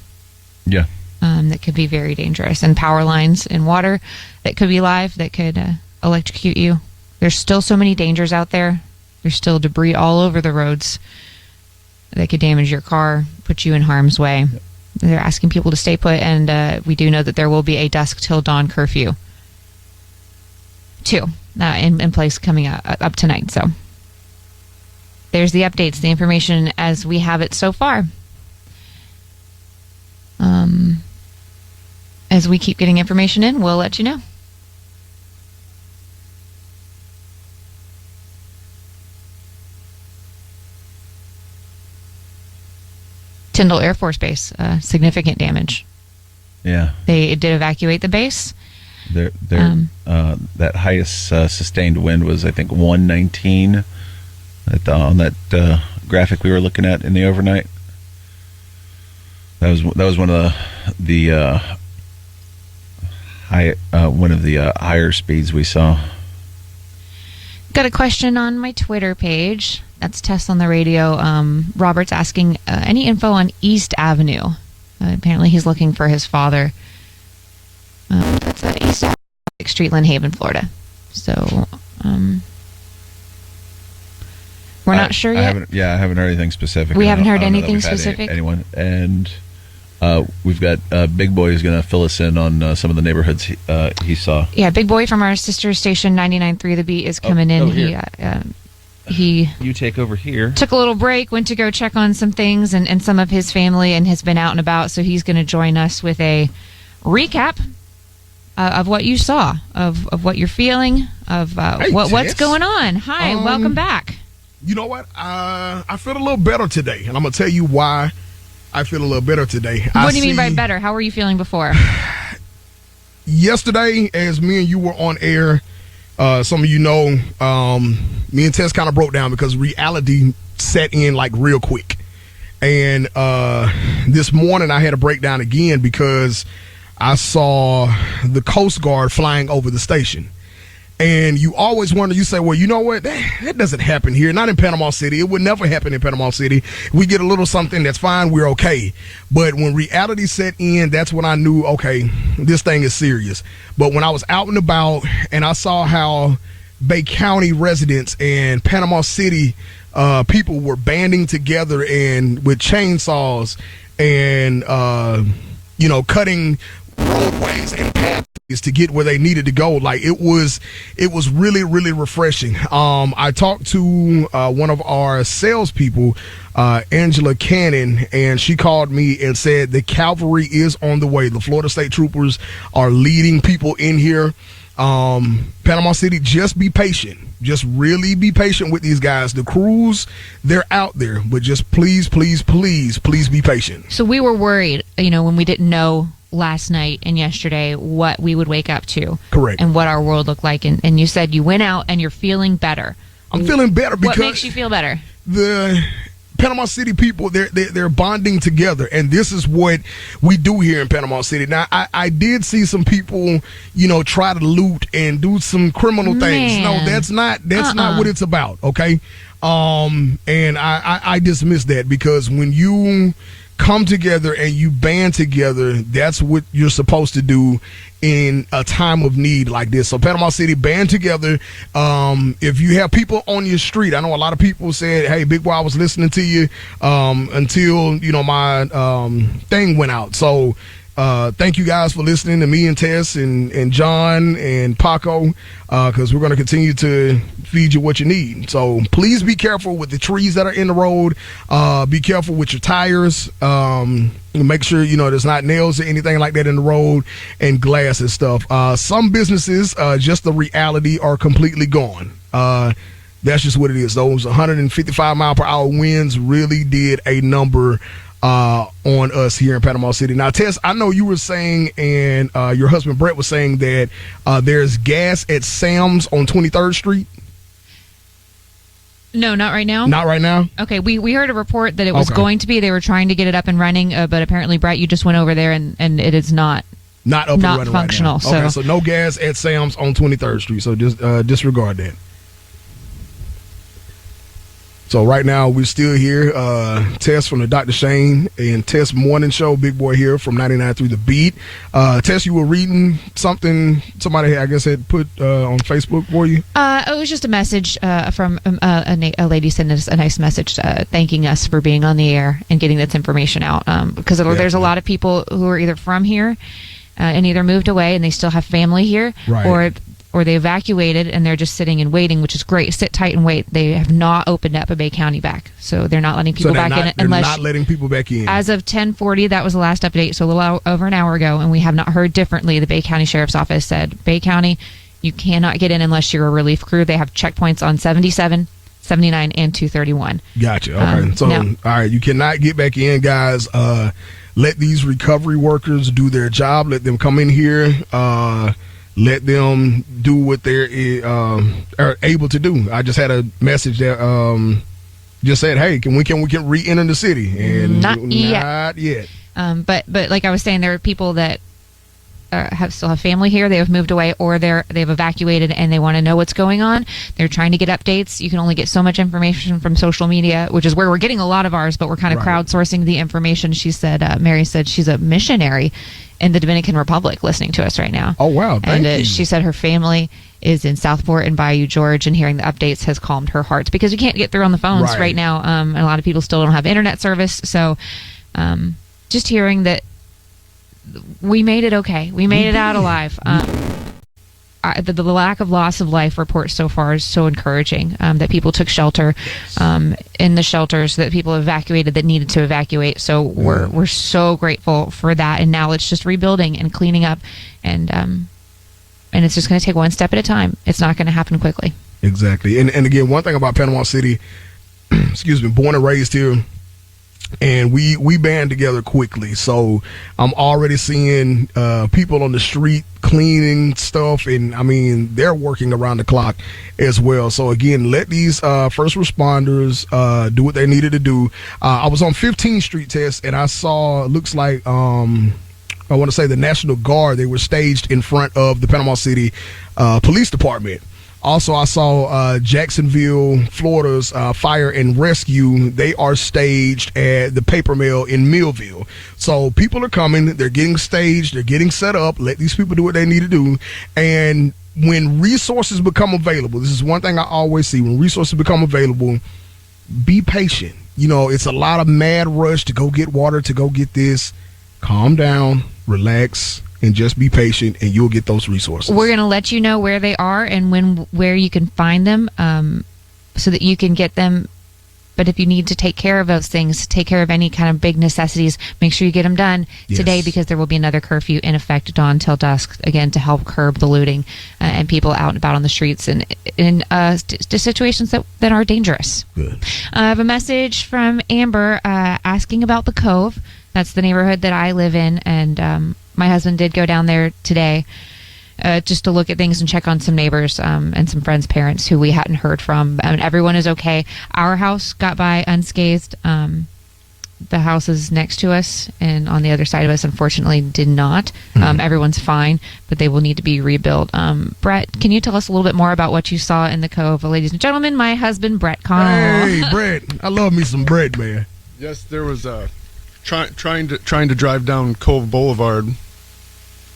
Yeah. That could be very dangerous. And power lines in water that could be live, that could electrocute you. There's still so many dangers out there. There's still debris all over the roads that could damage your car, put you in harm's way. Yep. They're asking people to stay put, and we do know that there will be a dusk till dawn curfew, too, in place coming up tonight. So there's the updates, the information as we have it so far. As we keep getting information in, we'll let you know. Tyndall Air Force Base, significant damage. Yeah. They did evacuate the base. That highest sustained wind was, I think, 119 on that graphic we were looking at in the overnight. That was one of the higher speeds we saw. Got a question on my Twitter page. That's Tess on the radio. Robert's asking any info on East Avenue. Apparently he's looking for his father. That's at East Avenue, Street, Lynn Haven, Florida. So we're not sure yet. I haven't heard anything specific. We haven't heard anything specific. Anyone. And we've got Big Boy who's going to fill us in on some of the neighborhoods he saw. Yeah, Big Boy from our sister station 99.3 The Beat is coming in. He you take over here. Took a little break, went to go check on some things and some of his family, and has been out and about. So he's going to join us with a recap of what you saw, of what you're feeling, of what's going on. Hi, welcome back. You know what? I feel a little better today, and I'm going to tell you why I feel a little better today. What do you mean by better? How were you feeling before? Yesterday, as me and you were on air, some of you know, me and Tess kind of broke down because reality set in like real quick. And this morning I had a breakdown again because I saw the Coast Guard flying over the station. And you always wonder, you say, well, you know what? That doesn't happen here. Not in Panama City. It would never happen in Panama City. We get a little something, that's fine. We're okay. But when reality set in, that's when I knew, okay, this thing is serious. But when I was out and about and I saw how Bay County residents and Panama City people were banding together and with chainsaws and, cutting roadways and paths to get where they needed to go. Like it was really, really refreshing. I talked to one of our salespeople, Angela Cannon, and she called me and said the cavalry is on the way. The Florida State Troopers are leading people in here. Panama City, just be patient. Just really be patient with these guys. The crews, they're out there, but just please, please, please, please be patient. So we were worried, when we didn't know last night and yesterday what we would wake up to. Correct. And what our world looked like. And you said you went out and you're feeling better. I'm feeling better because... What makes you feel better? The Panama City people, they're bonding together, and this is what we do here in Panama City. Now, I did see some people, try to loot and do some criminal things. No, that's not what it's about, okay? And I dismiss that because when you come together and you band together, that's what you're supposed to do in a time of need like this. So Panama City, band together. If you have people on your street, I know a lot of people said, hey, Big Boy, I was listening to you until my thing went out. So thank you guys for listening to me and Tess and John and Paco, because we're going to continue to feed you what you need. So please be careful with the trees that are in the road. Be careful with your tires. Make sure, there's not nails or anything like that in the road, and glass and stuff. Some businesses, just the reality, are completely gone. That's just what it is. Those 155 mile per hour winds really did a number on us here in Panama City. Now, Tess, I know you were saying, and your husband Brett was saying that there's gas at Sam's on 23rd Street. No, not right now. Not right now? Okay, we heard a report that it was Okay. going to be. They were trying to get it up and running, but apparently, Brett, you just went over there, and it is not. Not up and Not running functional, right now. Okay, so- so no gas at Sam's on 23rd Street. So just disregard that. So right now we're still here. Tess from the Dr. Shane and Tess Morning Show. Big Boy here from 99.3 The Beat. Tess, you were reading something somebody I guess had put on Facebook for you. It was just a message from a lady sent us a nice message thanking us for being on the air and getting this information out. Because there's a lot of people who are either from here and either moved away and they still have family here, Right. or they evacuated and they're just sitting and waiting, which is great. Sit tight and wait. They have not opened up a Bay County back, so they're not letting people back in They're not letting people back in. As of 10:40, that was the last update, so a little over an hour ago, and we have not heard differently. The Bay County Sheriff's Office said, Bay County, you cannot get in unless you're a relief crew. They have checkpoints on 77, 79, and 231. Gotcha. Okay. All right, you cannot get back in, guys. Let these recovery workers do their job. Let them come in here. Let them do what they're are able to do. I just had a message that just said, "Hey, can we re-enter the city?" And Not yet. But like I was saying, there are people that still have family here. They have moved away, or they've evacuated, and they want to know what's going on. They're trying to get updates. You can only get so much information from social media, which is where we're getting a lot of ours. But we're kind of crowdsourcing the information. She said, Mary said she's a missionary in the Dominican Republic listening to us right now. Oh wow! Thank you. She said her family is in Southport and Bayou George, and hearing the updates has calmed her heart because we can't get through on the phones right now. And a lot of people still don't have internet service. So just hearing that we made it okay. We made it out alive. The lack of loss of life report so far is so encouraging, that people took shelter in the shelters, that people evacuated that needed to evacuate. So we're so grateful for that. And now it's just rebuilding and cleaning up, and it's just going to take one step at a time. It's not going to happen quickly. Exactly. And again, one thing about Panama City, excuse me, born and raised here, and we band together quickly. So I'm already seeing people on the street cleaning stuff, and I mean they're working around the clock as well. So again, let these first responders do what they needed to do. I was on 15th Street, Tess, and I saw, looks like I want to say the National Guard. They were staged in front of the Panama City Police Department. Also, I saw Jacksonville, Florida's Fire and Rescue. They are staged at the paper mill in Millville. So people are coming. They're getting staged. They're getting set up. Let these people do what they need to do. And when resources become available, this is one thing I always see. When resources become available, be patient. You know, it's a lot of mad rush to go get water, to go get this. Calm down, relax, and just be patient, and you'll get those resources. We're going to let you know where they are and where you can find them, so that you can get them. But if you need to take care of those things, take care of any kind of big necessities, make sure you get them done today, because there will be another curfew in effect dawn till dusk, again, to help curb the looting and people out and about on the streets and in situations that are dangerous. Good. I have a message from Amber asking about the Cove. That's the neighborhood that I live in, and my husband did go down there today just to look at things and check on some neighbors and some friends' parents who we hadn't heard from. Everyone is okay. Our house got by unscathed. The houses next to us and on the other side of us, unfortunately, did not. Everyone's fine, but they will need to be rebuilt. Brett, can you tell us a little bit more about what you saw in the Cove? Ladies and gentlemen, my husband, Brett Connell. Hey, Brett. I love me some bread, man. Yes, there was trying to drive down Cove Boulevard.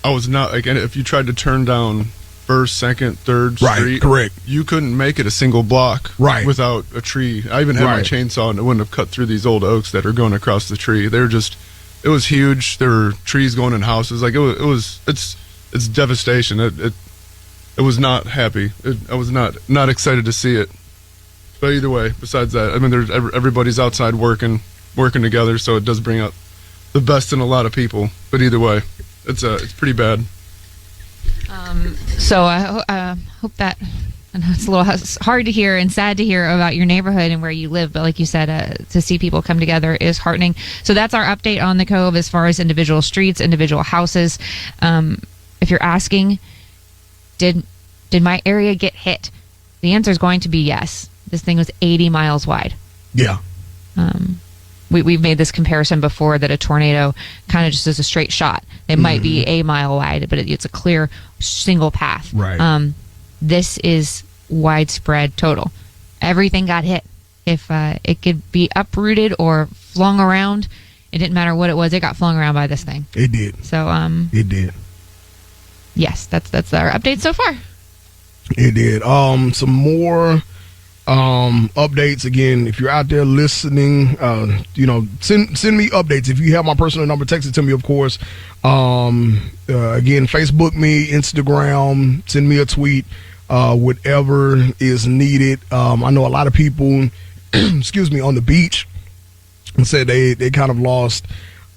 I was not, like, if you tried to turn down First, Second, Third Street, correct, you couldn't make it a single block without a tree. I even had my chainsaw, and it wouldn't have cut through these old oaks that are going across the tree. They're just, it was huge. There were trees going in houses. Like it's devastation. It was not happy. I was not excited to see it. But either way, besides that, I mean, everybody's outside working together, so it does bring out the best in a lot of people. But either way, it's pretty bad. So I hope that I know it's a little hard to hear and sad to hear about your neighborhood and where you live, but like you said, to see people come together is heartening. So that's our update on the Cove as far as individual streets, individual houses. If you're asking, did my area get hit? The answer is going to be yes. This thing was 80 miles wide. Yeah. We've made this comparison before that a tornado kind of just is a straight shot. It might be a mile wide, but it's a clear single path. Right. This is widespread total. Everything got hit. If it could be uprooted or flung around, it didn't matter what it was. It got flung around by this thing. It did. So it did. Yes, that's our update so far. It did. Some more updates. Again, if you're out there listening, send me updates. If you have my personal number, text it to me, of course. Again, Facebook me, Instagram, send me a tweet, whatever is needed. I know a lot of people, excuse me, on the beach said they kind of lost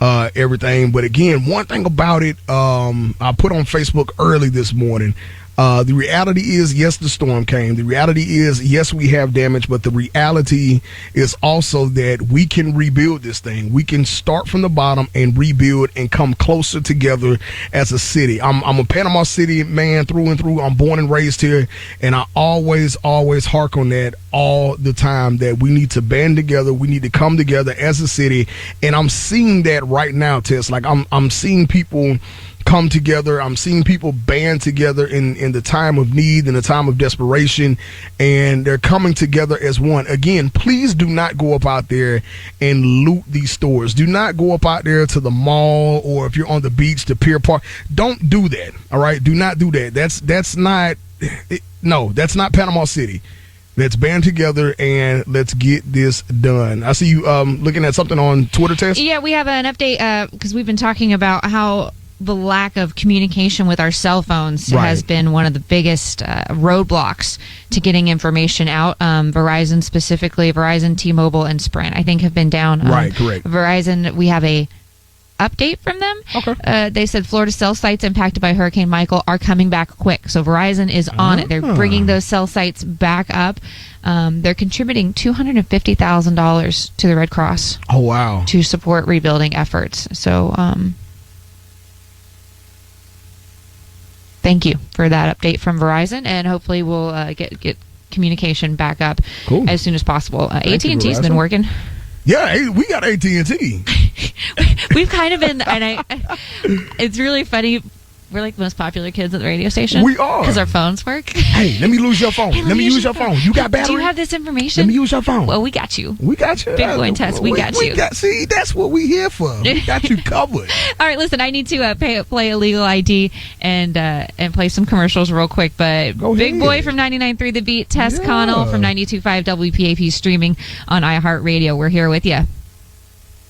everything. But again, one thing about it, I put on Facebook early this morning. The reality is, yes, the storm came. The reality is, yes, we have damage, but the reality is also that we can rebuild this thing. We can start from the bottom and rebuild and come closer together as a city. I'm a Panama City man through and through. I'm born and raised here, and I always hark on that all the time, that we need to band together. We need to come together as a city, and I'm seeing that right now, Tess. Like I'm seeing people come together. I'm seeing people band together in the time of need, in the time of desperation, and they're coming together as one. Again, please do not go up out there and loot these stores. Do not go up out there to the mall, or if you're on the beach, to Pier Park. Don't do that. All right? Do not do that. That's not Panama City. Let's band together and let's get this done. I see you looking at something on Twitter, Tess. Yeah, we have an update because we've been talking about how the lack of communication with our cell phones has been one of the biggest roadblocks to getting information out. Verizon specifically, Verizon, T-Mobile, and Sprint, I think, have been down. Correct. Verizon, we have a update from them. Okay. They said Florida cell sites impacted by Hurricane Michael are coming back quick. So Verizon is on it. They're bringing those cell sites back up. They're contributing $250,000 to the Red Cross. Oh, wow. To support rebuilding efforts. So, thank you for that update from Verizon, and hopefully we'll get communication back up as soon as possible. AT&T's been working. Yeah, we got AT&T. We've kind of been, and it's really funny. We're like the most popular kids at the radio station. We are. Because our phones work. Hey, let me lose your phone. Let me use your phone. You got battery? Do you have this information? Let me use your phone. Well, we got you. We got you. Big Boy and Tess, we got you. See, that's what we here for. We got you covered. All right, listen, I need to play a legal ID and play some commercials real quick. But Big Boy from 99.3 The Beat, Tess Connell from 92.5 WPAP, streaming on iHeart. We're here with you.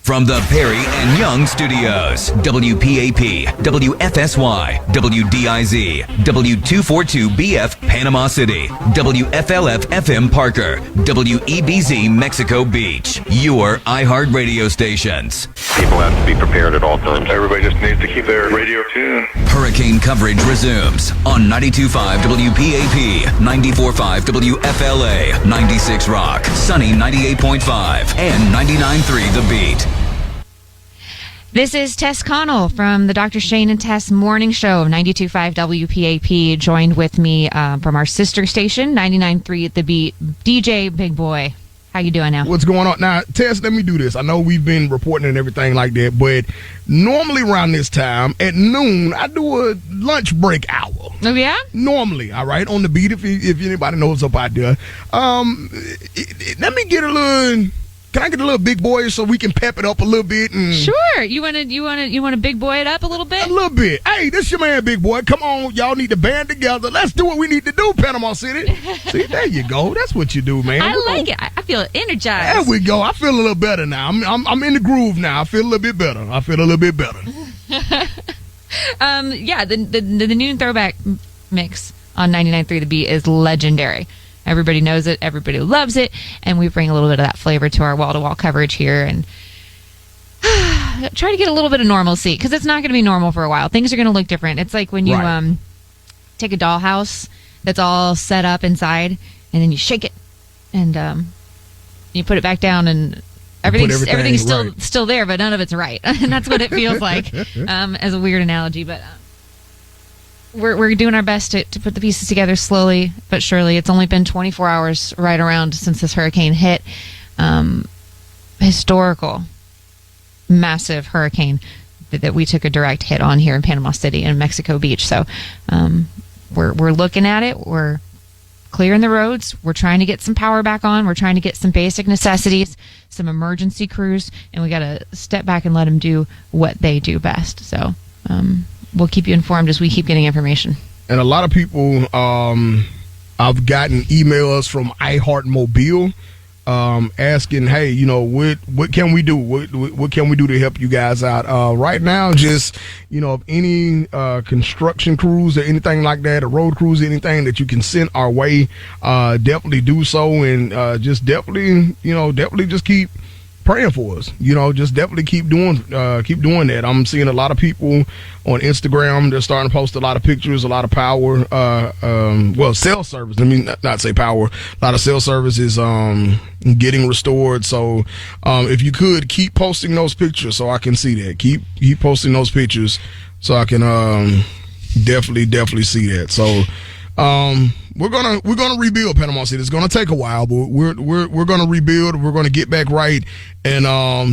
From the Perry and Young Studios, WPAP, WFSY, WDIZ, W242BF Panama City, WFLF FM Parker, WEBZ Mexico Beach, your iHeart radio stations. People have to be prepared at all times. Everybody just needs to keep their radio tuned. Hurricane coverage resumes on 92.5 WPAP, 94.5 WFLA, 96 Rock, Sunny 98.5, and 99.3 The Beat. This is Tess Connell from the Dr. Shane and Tess Morning Show of 92.5 WPAP, joined with me from our sister station, 99.3 The Beat, DJ Big Boy. How you doing now? What's going on? Now, Tess, let me do this. I know we've been reporting and everything like that, but normally around this time, at noon, I do a lunch break hour. Oh, yeah? Normally, all right, on the beat, if anybody knows up out there. Let me get a little... Can I get a little big boy so we can pep it up a little bit? And sure. You want to big boy it up a little bit? A little bit. Hey, this your man, Big Boy. Come on, y'all need to band together. Let's do what we need to do, Panama City. See, there you go. That's what you do, man. I like it. I feel energized. There we go. I feel a little better now. I'm in the groove now. I feel a little bit better. Yeah, the noon throwback mix on 99.3 The Beat is legendary. Everybody knows it. Everybody loves it. And we bring a little bit of that flavor to our wall-to-wall coverage here and try to get a little bit of normalcy, because it's not going to be normal for a while. Things are going to look different. It's like when you take a dollhouse that's all set up inside, and then you shake it, and you put it back down, and everything's still there, but none of it's right. And that's what it feels like, as a weird analogy. But we're doing our best to put the pieces together slowly but surely. It's only been 24 hours right around since this hurricane hit. Historical, massive hurricane that we took a direct hit on here in Panama City and Mexico Beach. So we're looking at it. We're clearing the roads. We're trying to get some power back on. We're trying to get some basic necessities, some emergency crews, and we got to step back and let them do what they do best. So we'll keep you informed as we keep getting information. And a lot of people, I've gotten emails from iHeart Mobile asking, hey, you know, what can we do? What can we do to help you guys out? Right now, just, you know, any construction crews or anything like that, or road crews, anything that you can send our way, definitely do so. And just definitely just keep praying for us. You know, just definitely keep doing that. I'm seeing a lot of people on Instagram. They're starting to post a lot of pictures, a lot of power. Cell service. Let me not say power. A lot of cell service is getting restored. So if you could keep posting those pictures, so I can see that. Keep posting those pictures, so I can definitely see that. So. We're gonna rebuild Panama City. It's gonna take a while, but we're gonna rebuild. We're gonna get back right, and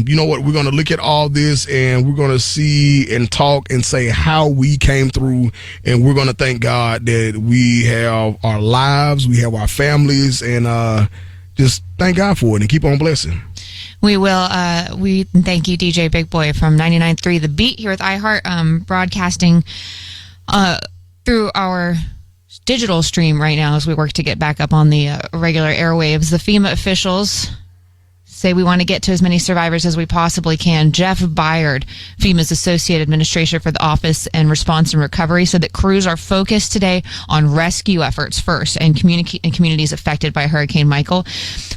you know what? We're gonna look at all this, and we're gonna see and talk and say how we came through, and we're gonna thank God that we have our lives, we have our families, and just thank God for it and keep on blessing. We will. We thank you, DJ Big Boy from 99.3 The Beat here with iHeart, broadcasting through our digital stream right now as we work to get back up on the regular airwaves. The FEMA officials say we want to get to as many survivors as we possibly can. Jeff Byard, FEMA's Associate Administrator for the Office and Response and Recovery, said that crews are focused today on rescue efforts first and communities affected by Hurricane Michael.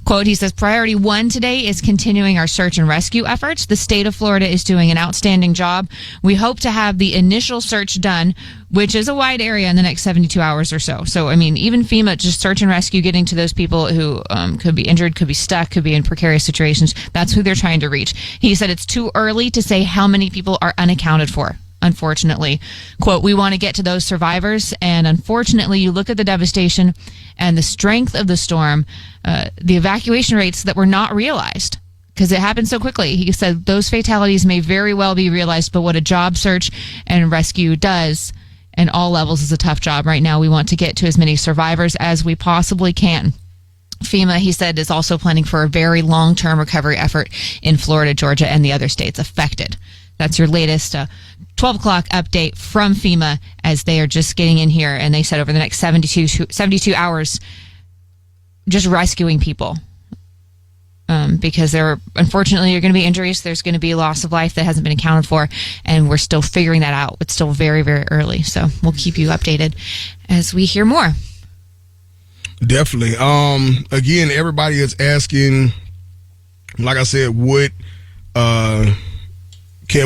Quote, he says, priority one today is continuing our search and rescue efforts. The state of Florida is doing an outstanding job. We hope to have the initial search done, which is a wide area, in the next 72 hours or so. So, I mean, even FEMA, just search and rescue, getting to those people who could be injured, could be stuck, could be in precarious situations. That's who they're trying to reach. He said it's too early to say how many people are unaccounted for, unfortunately. Quote, we want to get to those survivors, and unfortunately, you look at the devastation and the strength of the storm, the evacuation rates that were not realized, because it happened so quickly. He said those fatalities may very well be realized, but what a job search and rescue does and all levels is a tough job right now. We want to get to as many survivors as we possibly can. FEMA, he said, is also planning for a very long-term recovery effort in Florida, Georgia, and the other states affected. That's your latest 12 o'clock update from FEMA as they are just getting in here. And they said over the next 72 hours, just rescuing people. Because unfortunately, there are going to be injuries. There's going to be loss of life that hasn't been accounted for, and we're still figuring that out. It's still very, very early, so we'll keep you updated as we hear more. Definitely. Again, everybody is asking, like I said, what can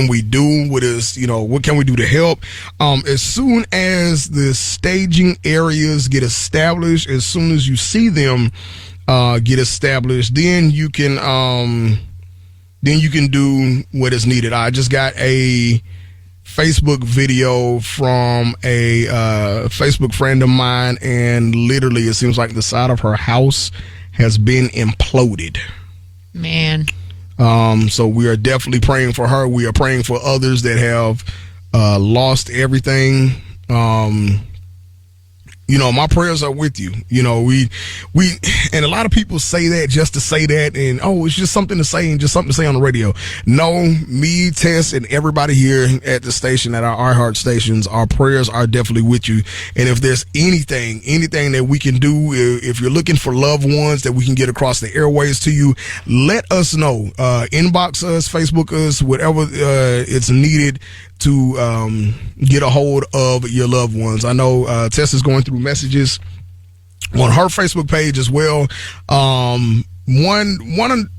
we do? What can we do to help? As soon as the staging areas get established, as soon as you see them get established, then you can do what is needed. I just got a Facebook video from a Facebook friend of mine, and literally it seems like the side of her house has been imploded. Man. So we are definitely praying for her. We are praying for others that have lost everything. My prayers are with you. We and a lot of people say that just to say that, and it's just something to say and just something to say on the radio. No, me, Tess, and everybody here at the station, at our iHeart stations, our prayers are definitely with you. And if there's anything that we can do, if you're looking for loved ones that we can get across the airways to you, let us know. Inbox us, Facebook us, whatever it's needed to get a hold of your loved ones. I know Tess is going through messages on her Facebook page as well. One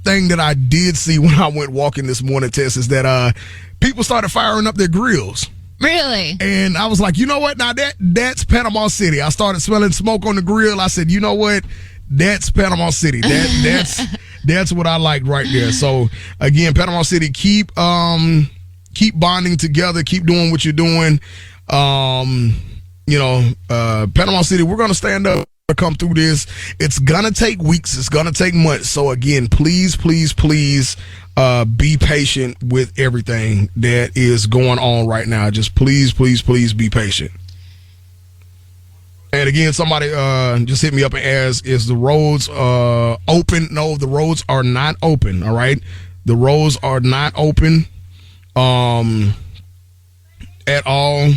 thing that I did see when I went walking this morning, Tess, is that people started firing up their grills. Really? And I was like, you know what? Now that's Panama City. I started smelling smoke on the grill. I said, you know what? That's Panama City. That's what I like right there. So again, Panama City, keep bonding together. Keep doing what you're doing. Panama City, we're gonna stand up. Come through this. It's gonna take weeks. It's gonna take months. So again, please be patient with everything that is going on right now. Just please be patient. And again, somebody just hit me up and asked, is the roads open? No, the roads are not open. All right, the roads are not open at all.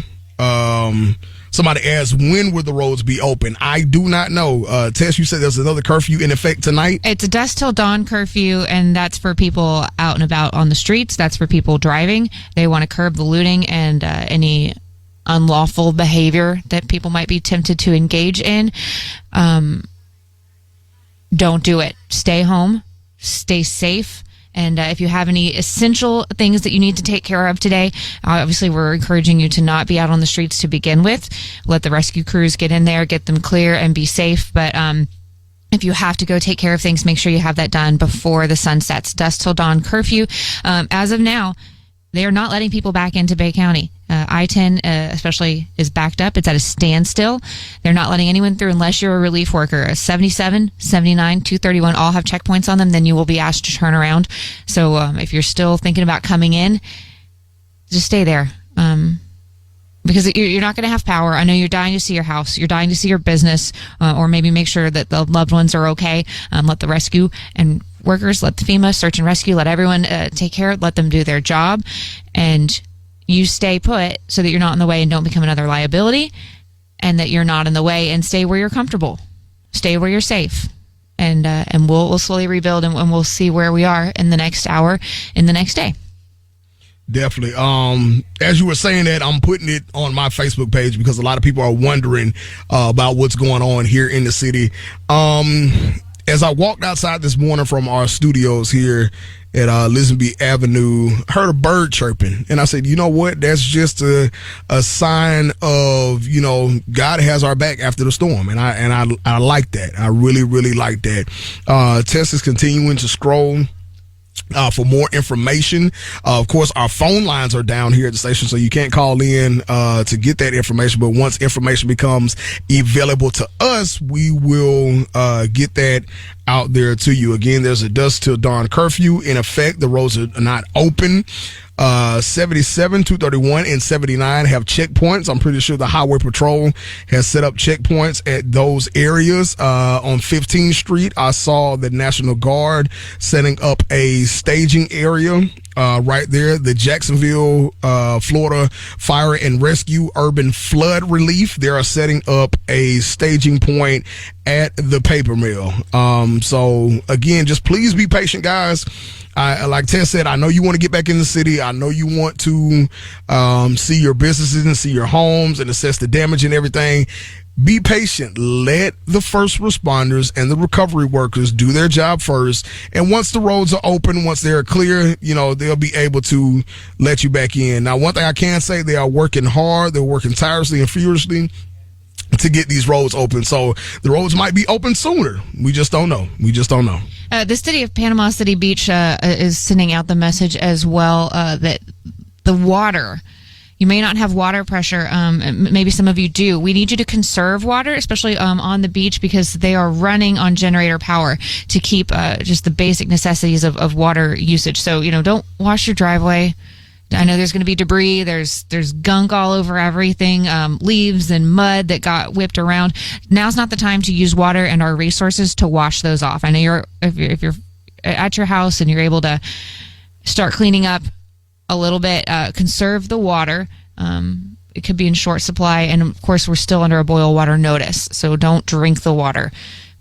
Somebody asked, when will the roads be open? I do not know. Tess, you said there's another curfew in effect tonight? It's a dusk till dawn curfew, and that's for people out and about on the streets. That's for people driving. They want to curb the looting and any unlawful behavior that people might be tempted to engage in. Don't do it. Stay home. Stay safe. And if you have any essential things that you need to take care of today, obviously we're encouraging you to not be out on the streets to begin with. Let the rescue crews get in there, get them clear, and be safe. But if you have to go take care of things, make sure you have that done before the sun sets. Dusk till dawn curfew. As of now, they are not letting people back into Bay County. I-10 especially is backed up. It's at a standstill. They're not letting anyone through unless you're a relief worker. 77, 79, 231 all have checkpoints on them. Then you will be asked to turn around. So if you're still thinking about coming in, just stay there. Because you're not going to have power. I know you're dying to see your house. You're dying to see your business, or maybe make sure that the loved ones are okay. Let the rescue and workers, let the FEMA search and rescue, let everyone take care, let them do their job. And you stay put so that you're not in the way and don't become another liability, and that you're not in the way, and stay where you're comfortable. Stay where you're safe. And we'll slowly rebuild, and we'll see where we are in the next hour, in the next day. Definitely. As you were saying that, I'm putting it on my Facebook page because a lot of people are wondering about what's going on here in the city. As I walked outside this morning from our studios here at Lisenby Avenue, heard a bird chirping, and I said, you know what? That's just a sign of, God has our back after the storm, and I like that. I really like that. Tess is continuing to scroll for more information. Of course, our phone lines are down here at the station, so you can't call in to get that information. But once information becomes available to us, we will get that out there to you. Again, there's a dusk till dawn curfew in effect. The roads are not open. 77, 231, and 79 have checkpoints. I'm pretty sure the Highway Patrol has set up checkpoints at those areas. On 15th Street, I saw the National Guard setting up a staging area right there. The Jacksonville, Florida Fire and Rescue Urban Flood Relief, they are setting up a staging point at the paper mill. So again, just please be patient, guys. Like Tess said, I know you want to get back in the city. I know you want to see your businesses and see your homes and assess the damage and everything. Be patient. Let the first responders and the recovery workers do their job first. And once the roads are open, once they're clear, they'll be able to let you back in. Now, one thing I can say, they are working hard. They're working tirelessly and furiously to get these roads open. So the roads might be open sooner. We just don't know. The city of Panama City Beach is sending out the message as well that the water, you may not have water pressure. Maybe some of you do. We need you to conserve water, especially on the beach, because they are running on generator power to keep just the basic necessities of water usage. So, don't wash your driveway. I know there's going to be debris. There's gunk all over everything, leaves and mud that got whipped around. Now's not the time to use water and our resources to wash those off. I know if you're at your house and you're able to start cleaning up a little bit, conserve the water. It could be in short supply, and of course we're still under a boil water notice, so don't drink the water.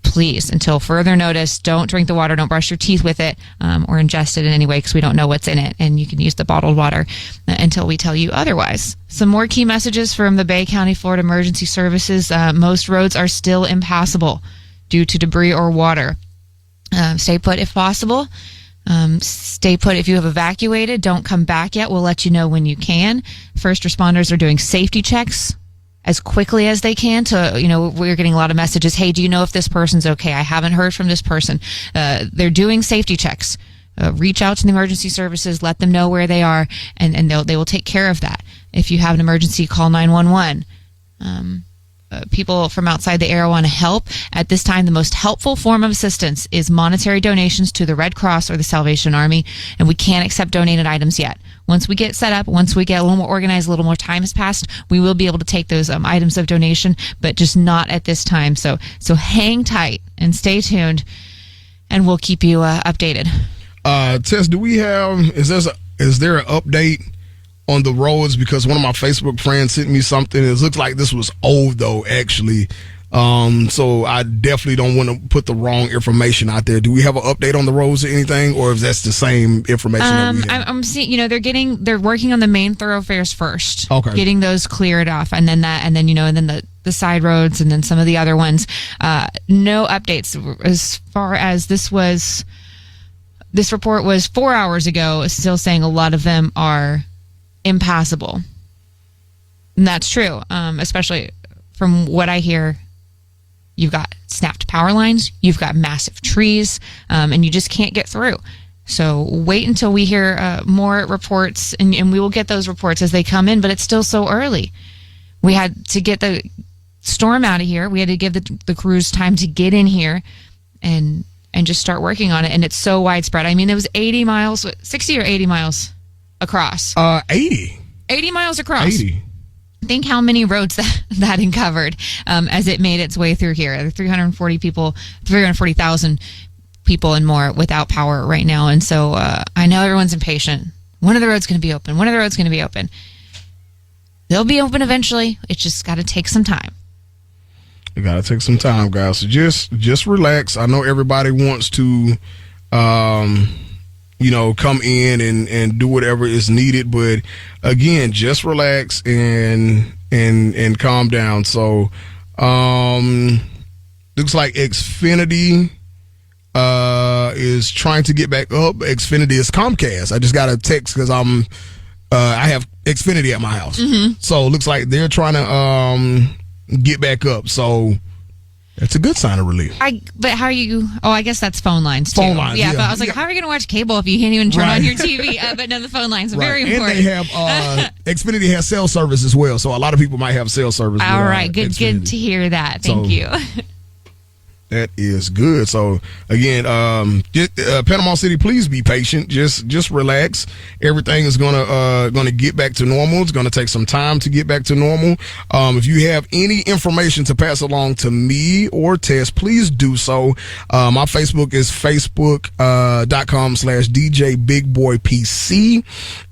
Please, until further notice, don't drink the water. Don't brush your teeth with it or ingest it in any way, because we don't know what's in it. And you can use the bottled water until we tell you otherwise. Some more key messages from the Bay County, Florida Emergency Services. Most roads are still impassable due to debris or water. Stay put if possible. Stay put. If you have evacuated, don't come back yet. We'll let you know when you can. First responders are doing safety checks as quickly as they can we're getting a lot of messages. Hey, do you know if this person's okay? I haven't heard from this person. They're doing safety checks. Reach out to the emergency services, let them know where they are, and they will take care of that. If you have an emergency, call 911. People from outside the area want to help. At this time, the most helpful form of assistance is monetary donations to the Red Cross or the Salvation Army, and we can't accept donated items yet. Once we get set up, once we get a little more organized, a little more time has passed, we will be able to take those items of donation, but just not at this time. So hang tight and stay tuned, and we'll keep you updated. Tess, is there an update on the roads? Because one of my Facebook friends sent me something. It looks like this was old though, actually. So I definitely don't want to put the wrong information out there. Do we have an update on the roads or anything, or if that's the same information that we have? I'm seeing, they're working on the main thoroughfares first. Okay. Getting those cleared off, and then the side roads, and then some of the other ones. No updates as far as this report was 4 hours ago, still saying a lot of them are impassable. And that's true, especially from what I hear. You've got snapped power lines, you've got massive trees, and you just can't get through. So wait until we hear more reports, and we will get those reports as they come in, but it's still so early. We had to get the storm out of here. We had to give the crews time to get in here and just start working on it, and it's so widespread. I mean, it was 80 miles, 60 or 80 miles across. 80 miles across. 80. Think how many roads that uncovered as it made its way through here. 340,000 people and more without power right now. And so I know everyone's impatient. When are the roads going to be open? When are the roads going to be open? They'll be open eventually. It's just got to take some time. You got to take some time, guys. So just relax. I know everybody wants to come in and do whatever is needed, but again, just relax and calm down. So looks like Xfinity is trying to get back up. Xfinity is Comcast. I just got a text because I have Xfinity at my house. Mm-hmm. So it looks like they're trying to get back up. So that's a good sign of relief. But how are you? Oh, I guess that's phone lines too. Phone lines, yeah. But I was like, how are you going to watch cable if you can't even turn on your TV? But no, the phone lines are very important. And they have Xfinity has cell service as well, so a lot of people might have cell service. All right, good to hear that. Thank you. That is good. So again, Panama City, please be patient. Just relax. Everything is gonna get back to normal. It's gonna take some time to get back to normal. If you have any information to pass along to me or Tess, please do so. My Facebook is facebook.com/DJ BigBoyPC,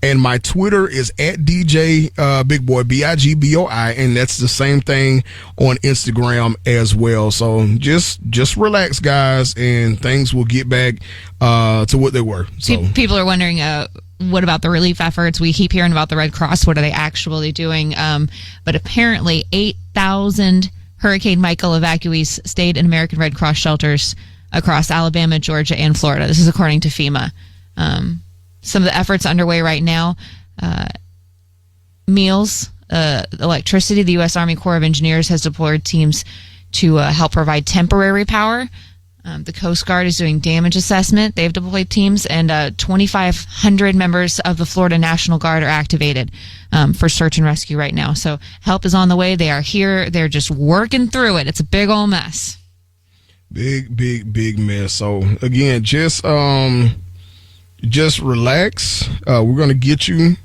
and my Twitter is @DJ BigBoy BIGBOI, and that's the same thing on Instagram as well. So just relax, guys, and things will get back to what they were. So people are wondering, what about the relief efforts? We keep hearing about the Red Cross. What are they actually doing? But apparently 8,000 Hurricane Michael evacuees stayed in American Red Cross shelters across Alabama, Georgia, and Florida. This is according to FEMA. Some of the efforts underway right now, meals, electricity. The U.S. Army Corps of Engineers has deployed teams to help provide temporary power. The Coast Guard is doing damage assessment. They've deployed teams, and 2,500 members of the Florida National Guard are activated for search and rescue right now. So help is on the way. They are here. They're just working through it. It's a big old mess. Big mess. So again, just relax. We're going to get you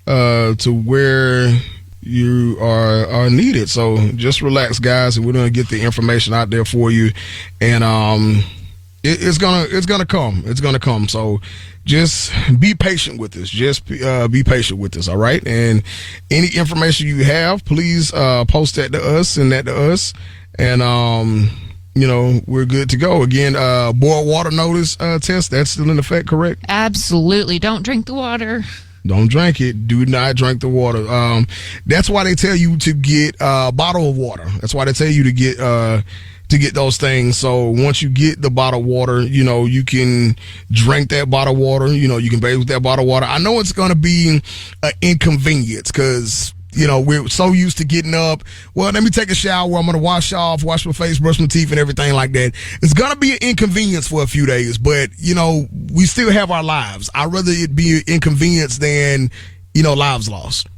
to where you are needed. So just relax, guys, and we're going to get the information out there for you. And it's gonna come. It's gonna come. So just be patient with us. Just be patient with us. All right. And any information you have, please post that to us, send that to us, and we're good to go. Again, boil water notice test, that's still in effect, correct? Absolutely. Don't drink the water. Don't drink it. Do not drink the water. That's why they tell you to get a bottle of water. That's why they tell you to get to get those things. So once you get the bottled water, you can drink that bottled water. You can bathe with that bottled water. I know it's going to be an inconvenience because we're so used to getting up. Well, let me take a shower. I'm going to wash my face, brush my teeth, and everything like that. It's going to be an inconvenience for a few days, but, we still have our lives. I'd rather it be an inconvenience than, lives lost.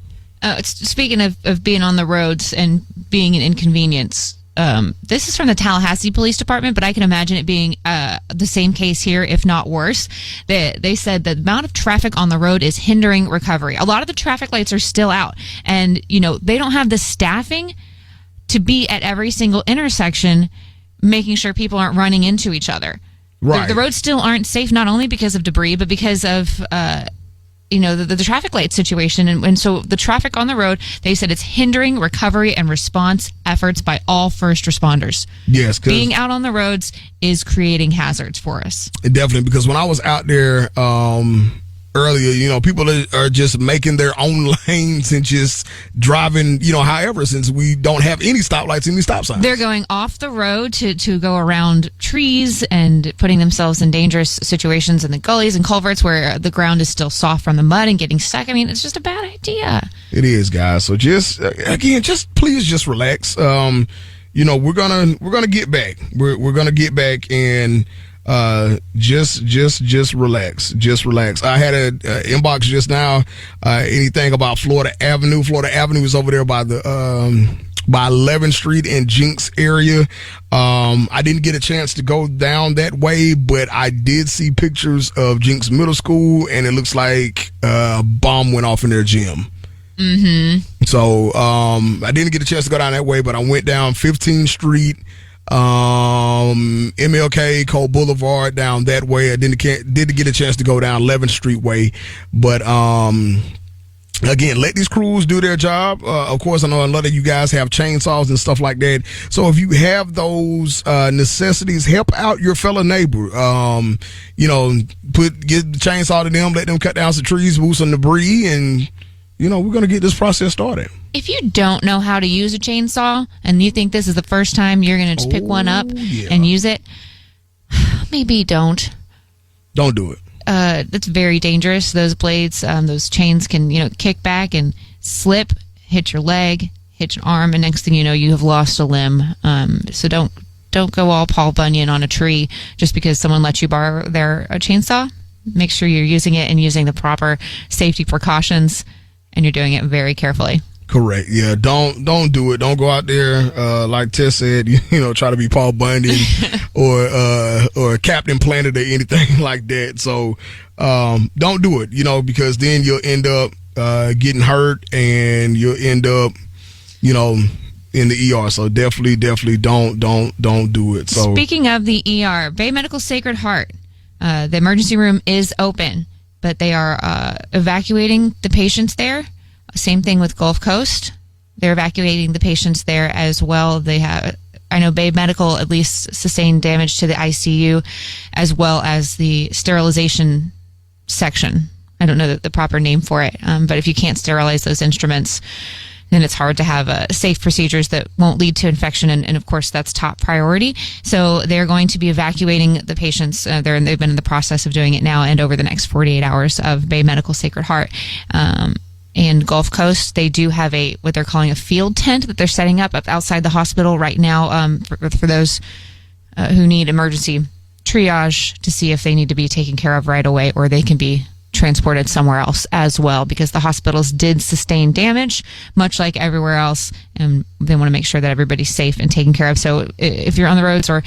Speaking of being on the roads and being an inconvenience, this is from the Tallahassee Police Department, but I can imagine it being the same case here, if not worse. They said the amount of traffic on the road is hindering recovery. A lot of the traffic lights are still out, and they don't have the staffing to be at every single intersection, making sure people aren't running into each other. Right. The roads still aren't safe, not only because of debris, but because of the traffic light situation. And so the traffic on the road, they said it's hindering recovery and response efforts by all first responders. Yes. Being out on the roads is creating hazards for us. Definitely, because when I was out there earlier, people are just making their own lanes and just driving, however, since we don't have any stoplights, any stop signs. They're going off the road to go around trees and putting themselves in dangerous situations in the gullies and culverts where the ground is still soft from the mud and getting stuck. I mean, it's just a bad idea. It is, guys. So please relax. We're gonna get back. We're gonna get back and just relax. Just relax. I had an inbox just now. Anything about Florida Avenue? Florida Avenue is over there by the by 11th Street and Jinx area. I didn't get a chance to go down that way, but I did see pictures of Jinx Middle School, and it looks like a bomb went off in their gym. Mm-hmm. So I didn't get a chance to go down that way, but I went down 15th Street. MLK, Cole Boulevard, down that way. I didn't get a chance to go down 11th Street way, but again, let these crews do their job. Of course, I know a lot of you guys have chainsaws and stuff like that. So if you have those necessities, help out your fellow neighbor. Give the chainsaw to them, let them cut down some trees, move some debris, and we're going to get this process started. If you don't know how to use a chainsaw and you think this is the first time you're going to just pick one up and use it, maybe don't. Don't do it. That's very dangerous. Those blades, those chains can, kick back and slip, hit your leg, hit your arm, and next thing you know, you have lost a limb. So don't go all Paul Bunyan on a tree just because someone let you borrow their chainsaw. Make sure you're using it and using the proper safety precautions, and you're doing it very carefully. Correct. Yeah. Don't do it. Don't go out there, like Tess said, try to be Paul Bunyan or Captain Planet or anything like that. So, don't do it, because then you'll end up, getting hurt and you'll end up, in the ER. So definitely don't do it. So speaking of the ER, Bay Medical Sacred Heart, the emergency room is open, but they are, evacuating the patients there. Same thing with Gulf Coast. They're evacuating the patients there as well. I know Bay Medical at least sustained damage to the ICU as well as the sterilization section. I don't know the proper name for it, but if you can't sterilize those instruments, then it's hard to have safe procedures that won't lead to infection. And of course, that's top priority. So they're going to be evacuating the patients. They've been in the process of doing it now and over the next 48 hours of Bay Medical Sacred Heart. And Gulf Coast, they do have what they're calling a field tent that they're setting up outside the hospital right now for those who need emergency triage to see if they need to be taken care of right away or they can be transported somewhere else as well, because the hospitals did sustain damage much like everywhere else, and they want to make sure that everybody's safe and taken care of. So if you're on the roads or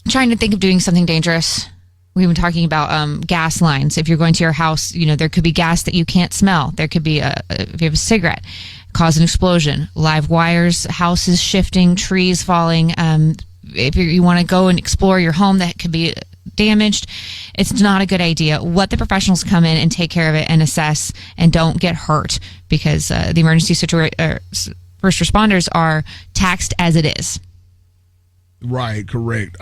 trying to think of doing something dangerous, we've been talking about gas lines. If you're going to your house, there could be gas that you can't smell. There could be if you have a cigarette, cause an explosion, live wires, houses shifting, trees falling. If you want to go and explore your home that could be damaged, it's not a good idea. Let the professionals come in and take care of it and assess, and don't get hurt, because the emergency first responders are taxed as it is. Right, correct.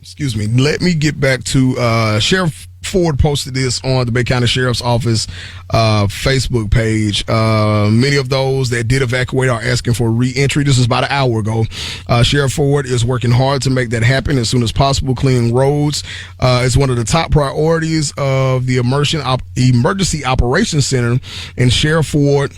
Excuse me. Let me get back to Sheriff Ford posted this on the Bay County Sheriff's Office Facebook page. Many of those that did evacuate are asking for re-entry. This is about an hour ago. Sheriff Ford is working hard to make that happen as soon as possible. Cleaning roads is one of the top priorities of the Emergency Operations Center, and Sheriff Ford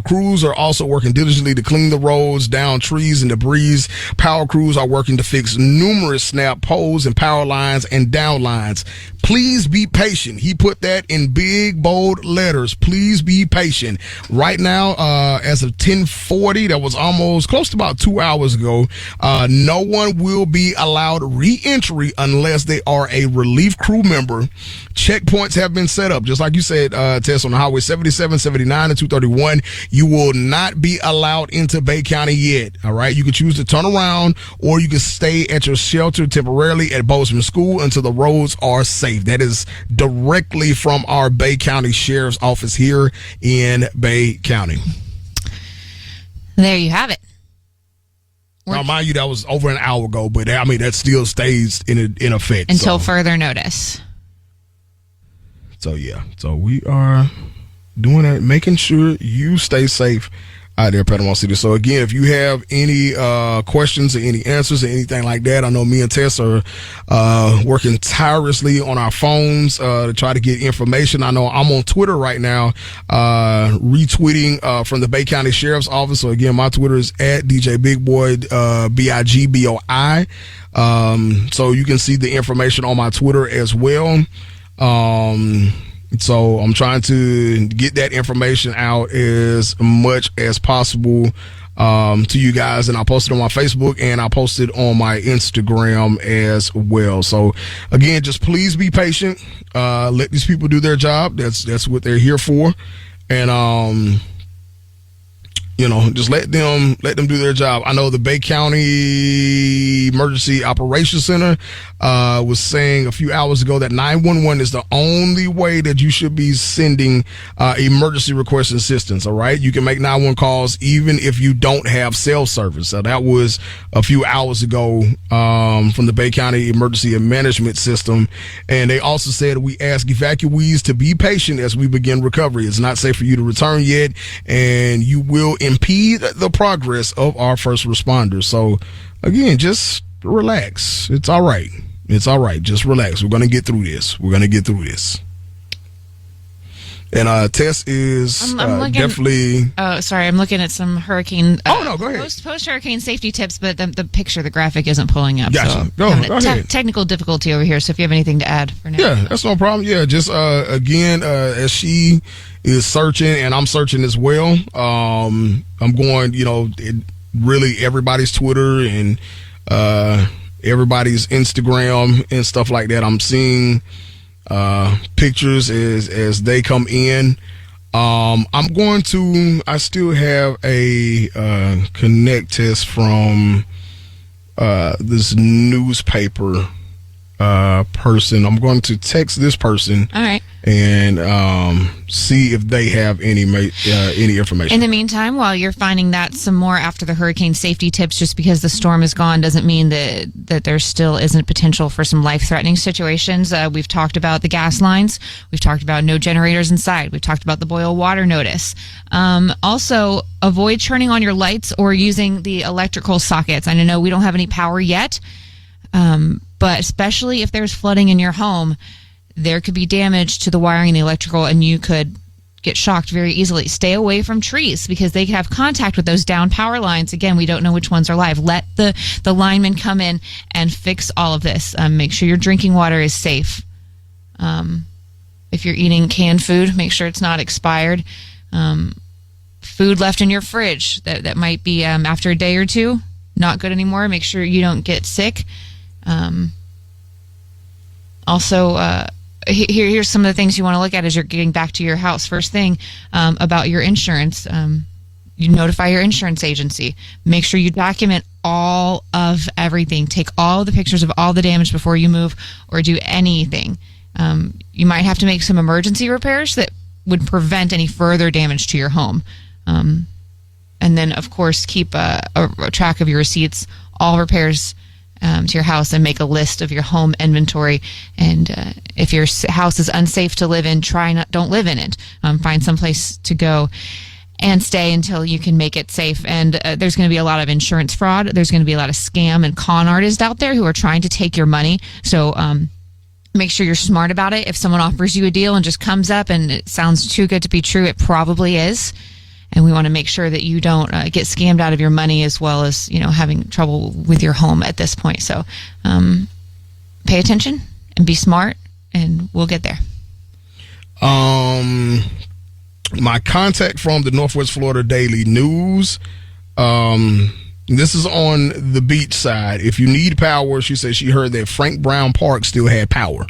crews are also working diligently to clean the roads, down trees and debris. Power crews are working to fix numerous snap poles and power lines and down lines. Please be patient. He put that in big, bold letters. Please be patient. Right now, as of 10:40, that was almost close to about 2 hours ago, no one will be allowed re-entry unless they are a relief crew member. Checkpoints have been set up. Just like you said, Tess, on the Highway 77, 79, and 231, you will not be allowed into Bay County yet. All right? You can choose to turn around, or you can stay at your shelter temporarily at Bozeman School until the roads are safe. That is directly from our Bay County Sheriff's Office here in Bay County. There you have it. Now, mind you, that was over an hour ago, but I mean, that still stays in effect. Until further notice. So, yeah. So, we are doing that, making sure you stay safe out there, Panama City. So again, if you have any questions or any answers or anything like that, I know me and Tess are working tirelessly on our phones to try to get information. I know I'm on Twitter right now, retweeting from the Bay County Sheriff's Office. So again, my Twitter is at DJ Big Boy, BIGBOI. So you can see the information on my Twitter as well. So I'm trying to get that information out as much as possible to you guys, and I'll post it on my Facebook and I'll post it on my Instagram as well. So again, just please be patient. Let these people do their job. That's what they're here for, and just let them do their job. I know the Bay County Emergency Operations Center was saying a few hours ago that 911 is the only way that you should be sending emergency requests and assistance. All right, you can make 911 calls even if you don't have cell service. So that was a few hours ago from the Bay County Emergency Management System, and they also said we ask evacuees to be patient as we begin recovery. It's not safe for you to return yet, and you will impede the progress of our first responders. So again, just relax. It's all right. It's all right. Just relax. We're going to get through this. And Tess is definitely. Oh, sorry. I'm looking at some hurricane. No, go ahead. Post hurricane safety tips, but the picture, the graphic isn't pulling up. Gotcha. So go ahead. Technical difficulty over here. So if you have anything to add for now. Yeah, that's no problem. Yeah, just again, as she is searching and I'm searching as well. I'm going, really everybody's Twitter and everybody's Instagram and stuff like that. I'm seeing pictures as they come in. I still have a connect test from this newspaper person. I'm going to text this person. All right. And see if they have any information. In the meantime, while you're finding that some more after the hurricane safety tips, just because the storm is gone doesn't mean that there still isn't potential for some life-threatening situations. We've talked about the gas lines. We've talked about no generators inside. We've talked about the boil water notice. Also, avoid turning on your lights or using the electrical sockets. I know we don't have any power yet, but especially if there's flooding in your home, there could be damage to the wiring and the electrical, and you could get shocked very easily. Stay away from trees because they can have contact with those down power lines. Again, we don't know which ones are live. Let the linemen come in and fix all of this. Make sure your drinking water is safe. If you're eating canned food, make sure it's not expired. Food left in your fridge that might be after a day or two, not good anymore. Make sure you don't get sick. Also, here's some of the things you want to look at as you're getting back to your house. First thing, about your insurance. You notify your insurance agency. Make sure you document all of everything. Take all the pictures of all the damage before you move or do anything. You might have to make some emergency repairs that would prevent any further damage to your home. And then, of course, keep a track of your receipts. All repairs to your house and make a list of your home inventory. And if your house is unsafe to live in, don't live in it. Find someplace to go and stay until you can make it safe. And there's going to be a lot of insurance fraud. There's going to be a lot of scam and con artists out there who are trying to take your money. So make sure you're smart about it. If someone offers you a deal and just comes up and it sounds too good to be true, it probably is. And we want to make sure that you don't get scammed out of your money, as well as, having trouble with your home at this point. So pay attention and be smart, and we'll get there. My contact from the Northwest Florida Daily News, this is on the beach side. If you need power, she said she heard that Frank Brown Park still had power.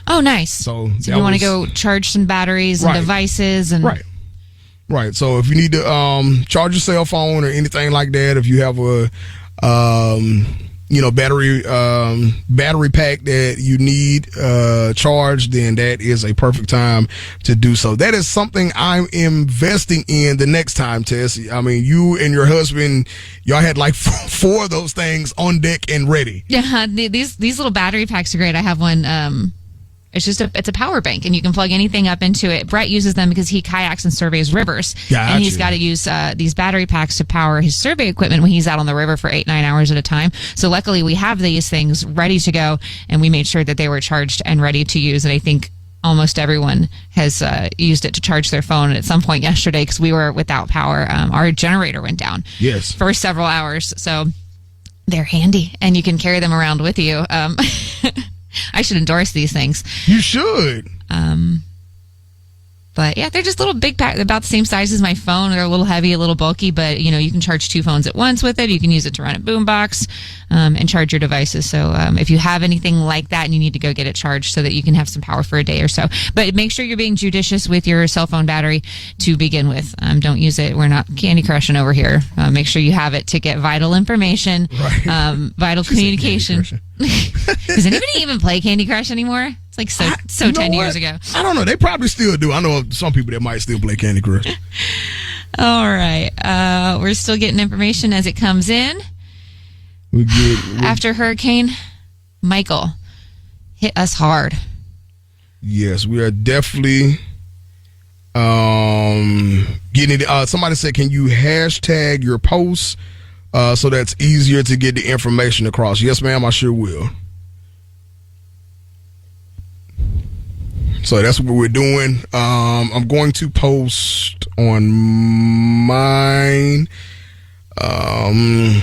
Oh, nice. So you want to go charge some batteries and devices. And Right. So if you need to charge your cell phone or anything like that, if you have a battery pack that you need charged, then that is a perfect time to do so. That is something I'm investing in the next time, Tess. I mean, you and your husband, y'all had like 4 of those things on deck and ready. Yeah, these little battery packs are great. I have one. It's a power bank, and you can plug anything up into it. Brett uses them because he kayaks and surveys rivers, and he's got to use these battery packs to power his survey equipment when he's out on the river for 8-9 hours at a time. So luckily, we have these things ready to go, and we made sure that they were charged and ready to use. And I think almost everyone has used it to charge their phone. And at some point yesterday, because we were without power, our generator went down. Yes, for several hours. So they're handy, and you can carry them around with you. I should endorse these things. You should. But yeah, they're just little big pack, about the same size as my phone. They're a little heavy, a little bulky, but you can charge 2 phones at once with it. You can use it to run a boombox and charge your devices. So if you have anything like that and you need to go get it charged so that you can have some power for a day or so. But make sure you're being judicious with your cell phone battery to begin with. Don't use it. We're not Candy Crushing over here. Make sure you have it to get vital information, vital communication. Does anybody even play Candy Crush anymore? It's like so 10 years ago. I don't know. They probably still do. I know some people that might still play Candy Crush. All right. We're still getting information as it comes in. We're good. After Hurricane Michael hit us hard. Yes, we are definitely getting it. Somebody said, can you hashtag your posts so that's easier to get the information across? Yes, ma'am, I sure will. So that's what we're doing. I'm going to post on mine. And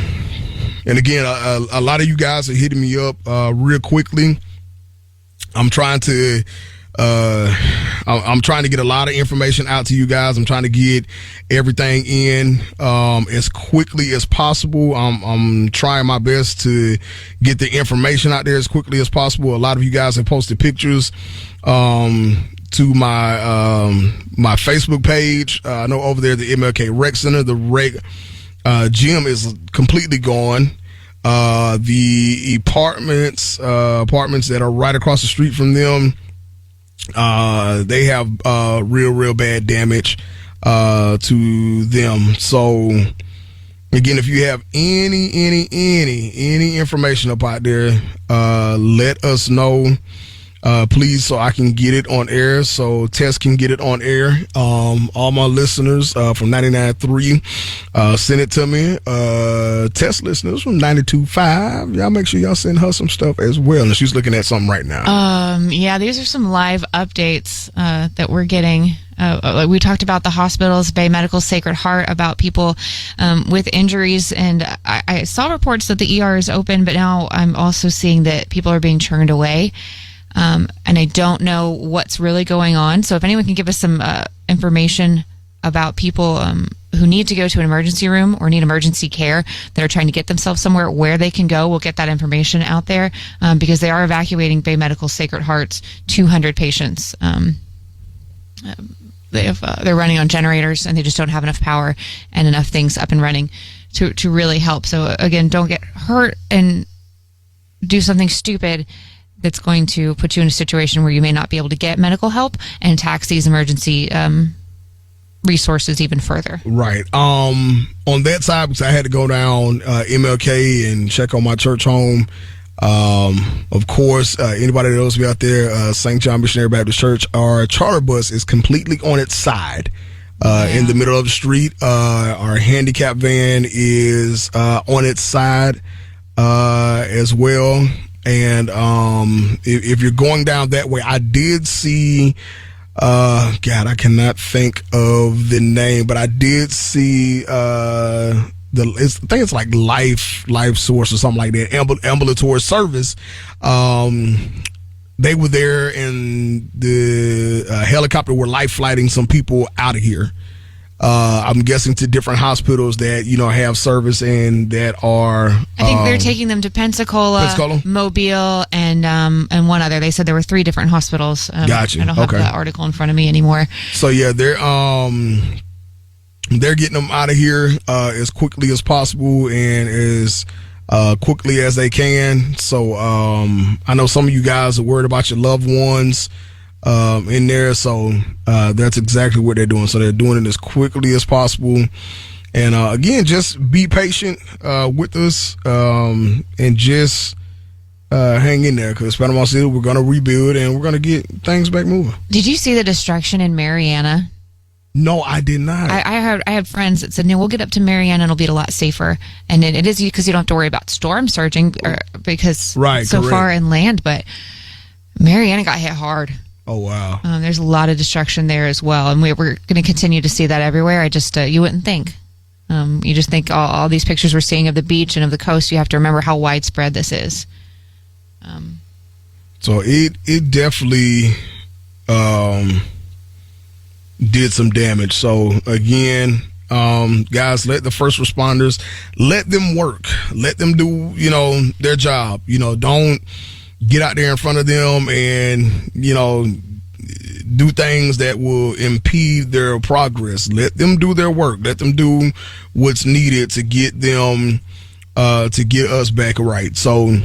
again, a lot of you guys are hitting me up real quickly. I'm trying to get a lot of information out to you guys. I'm trying to get everything in as quickly as possible. I'm trying my best to get the information out there as quickly as possible. A lot of you guys have posted pictures to my Facebook page. I know over there at the MLK Rec Center, the rec gym is completely gone. The apartments that are right across the street from them, they have real bad damage to them. So again, if you have any information up out there, let us know. Please, so I can get it on air, so Tess can get it on air. All my listeners from 99.3, send it to me. Tess listeners from 92.5, y'all make sure y'all send her some stuff as well. And she's looking at something right now. Yeah, these are some live updates that we're getting. We talked about the hospitals, Bay Medical, Sacred Heart, about people with injuries, and I saw reports that the ER is open, but now I'm also seeing that people are being turned away. And I don't know what's really going on. So if anyone can give us some information about people who need to go to an emergency room or need emergency care that are trying to get themselves somewhere where they can go, we'll get that information out there because they are evacuating Bay Medical Sacred Heart's 200 patients. They're running on generators and they just don't have enough power and enough things up and running to really help. So again, don't get hurt and do something stupid that's going to put you in a situation where you may not be able to get medical help and tax these emergency resources even further. Right. On that side, because I had to go down MLK and check on my church home. Of course, anybody that knows me out there, St. John Missionary Baptist Church, our charter bus is completely on its side. In the middle of the street. Our handicap van is on its side as well. And if you're going down that way, I did see, God, I cannot think of the name, but I did see I think it's like Life Source or something like that, ambulatory service. They were there in the helicopter were life flighting some people out of here. I'm guessing to different hospitals that, have service and that are. I think they're taking them to Pensacola, Mobile, and one other. They said there were 3 different hospitals. Gotcha. I don't have that article in front of me anymore. So yeah, they're getting them out of here as quickly as possible and as quickly as they can. So I know some of you guys are worried about your loved ones in there. So that's exactly what they're doing. So they're doing it as quickly as possible. And again, just be patient with us and just hang in there, because Panama City, we're going to rebuild and we're going to get things back moving. Did you see the destruction in Mariana? No, I did not. I had friends that said, no, we'll get up to Mariana and it'll be a lot safer. And it is because you don't have to worry about storm surging because it's so far inland. But Mariana got hit hard. Oh, wow. There's a lot of destruction there as well. And we're going to continue to see that everywhere. I just, you wouldn't think. You just think all these pictures we're seeing of the beach and of the coast, you have to remember how widespread this is. So it definitely did some damage. So again, guys, let the first responders, let them work, let them do their job. Don't get out there in front of them and do things that will impede their progress. Let them do their work. Let them do what's needed to get them to get us back right. So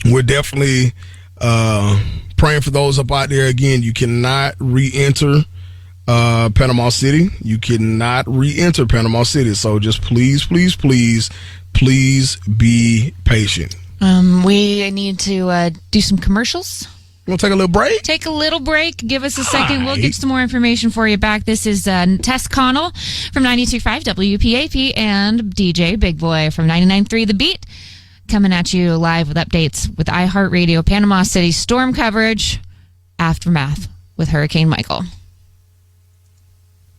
we're definitely praying for those up out there. Again, you cannot re-enter Panama City. You cannot re-enter Panama City. So just please be patient. We need to do some commercials. You want to take a little break? Take a little break. Give us a second. We'll get some more information for you back. This is Tess Connell from 92.5 WPAP and DJ Big Boy from 99.3 The Beat, coming at you live with updates with iHeart Radio Panama City storm coverage, aftermath with Hurricane Michael.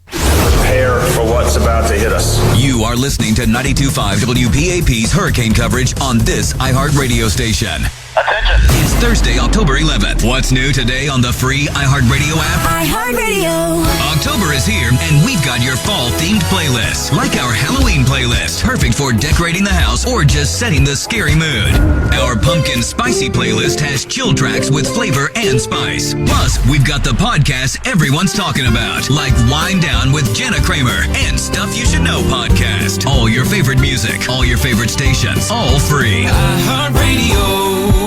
Prepare for what's about to hit us. You are listening to 92.5 WPAP's hurricane coverage on this iHeart radio station. Attention. It's Thursday, October 11th. What's new today on the free iHeart Radio app? iHeart Radio. October is here, and we've got your fall-themed playlist, like our Halloween playlist, perfect for decorating the house or just setting the scary mood. Our pumpkin spicy playlist has chill tracks with flavor and spice. Plus, we've got the podcast everyone's talking about, like Wind Down with Jenna Kramer and Stuff You Should Know podcast. All your favorite music, all your favorite stations, all free. iHeart Radio.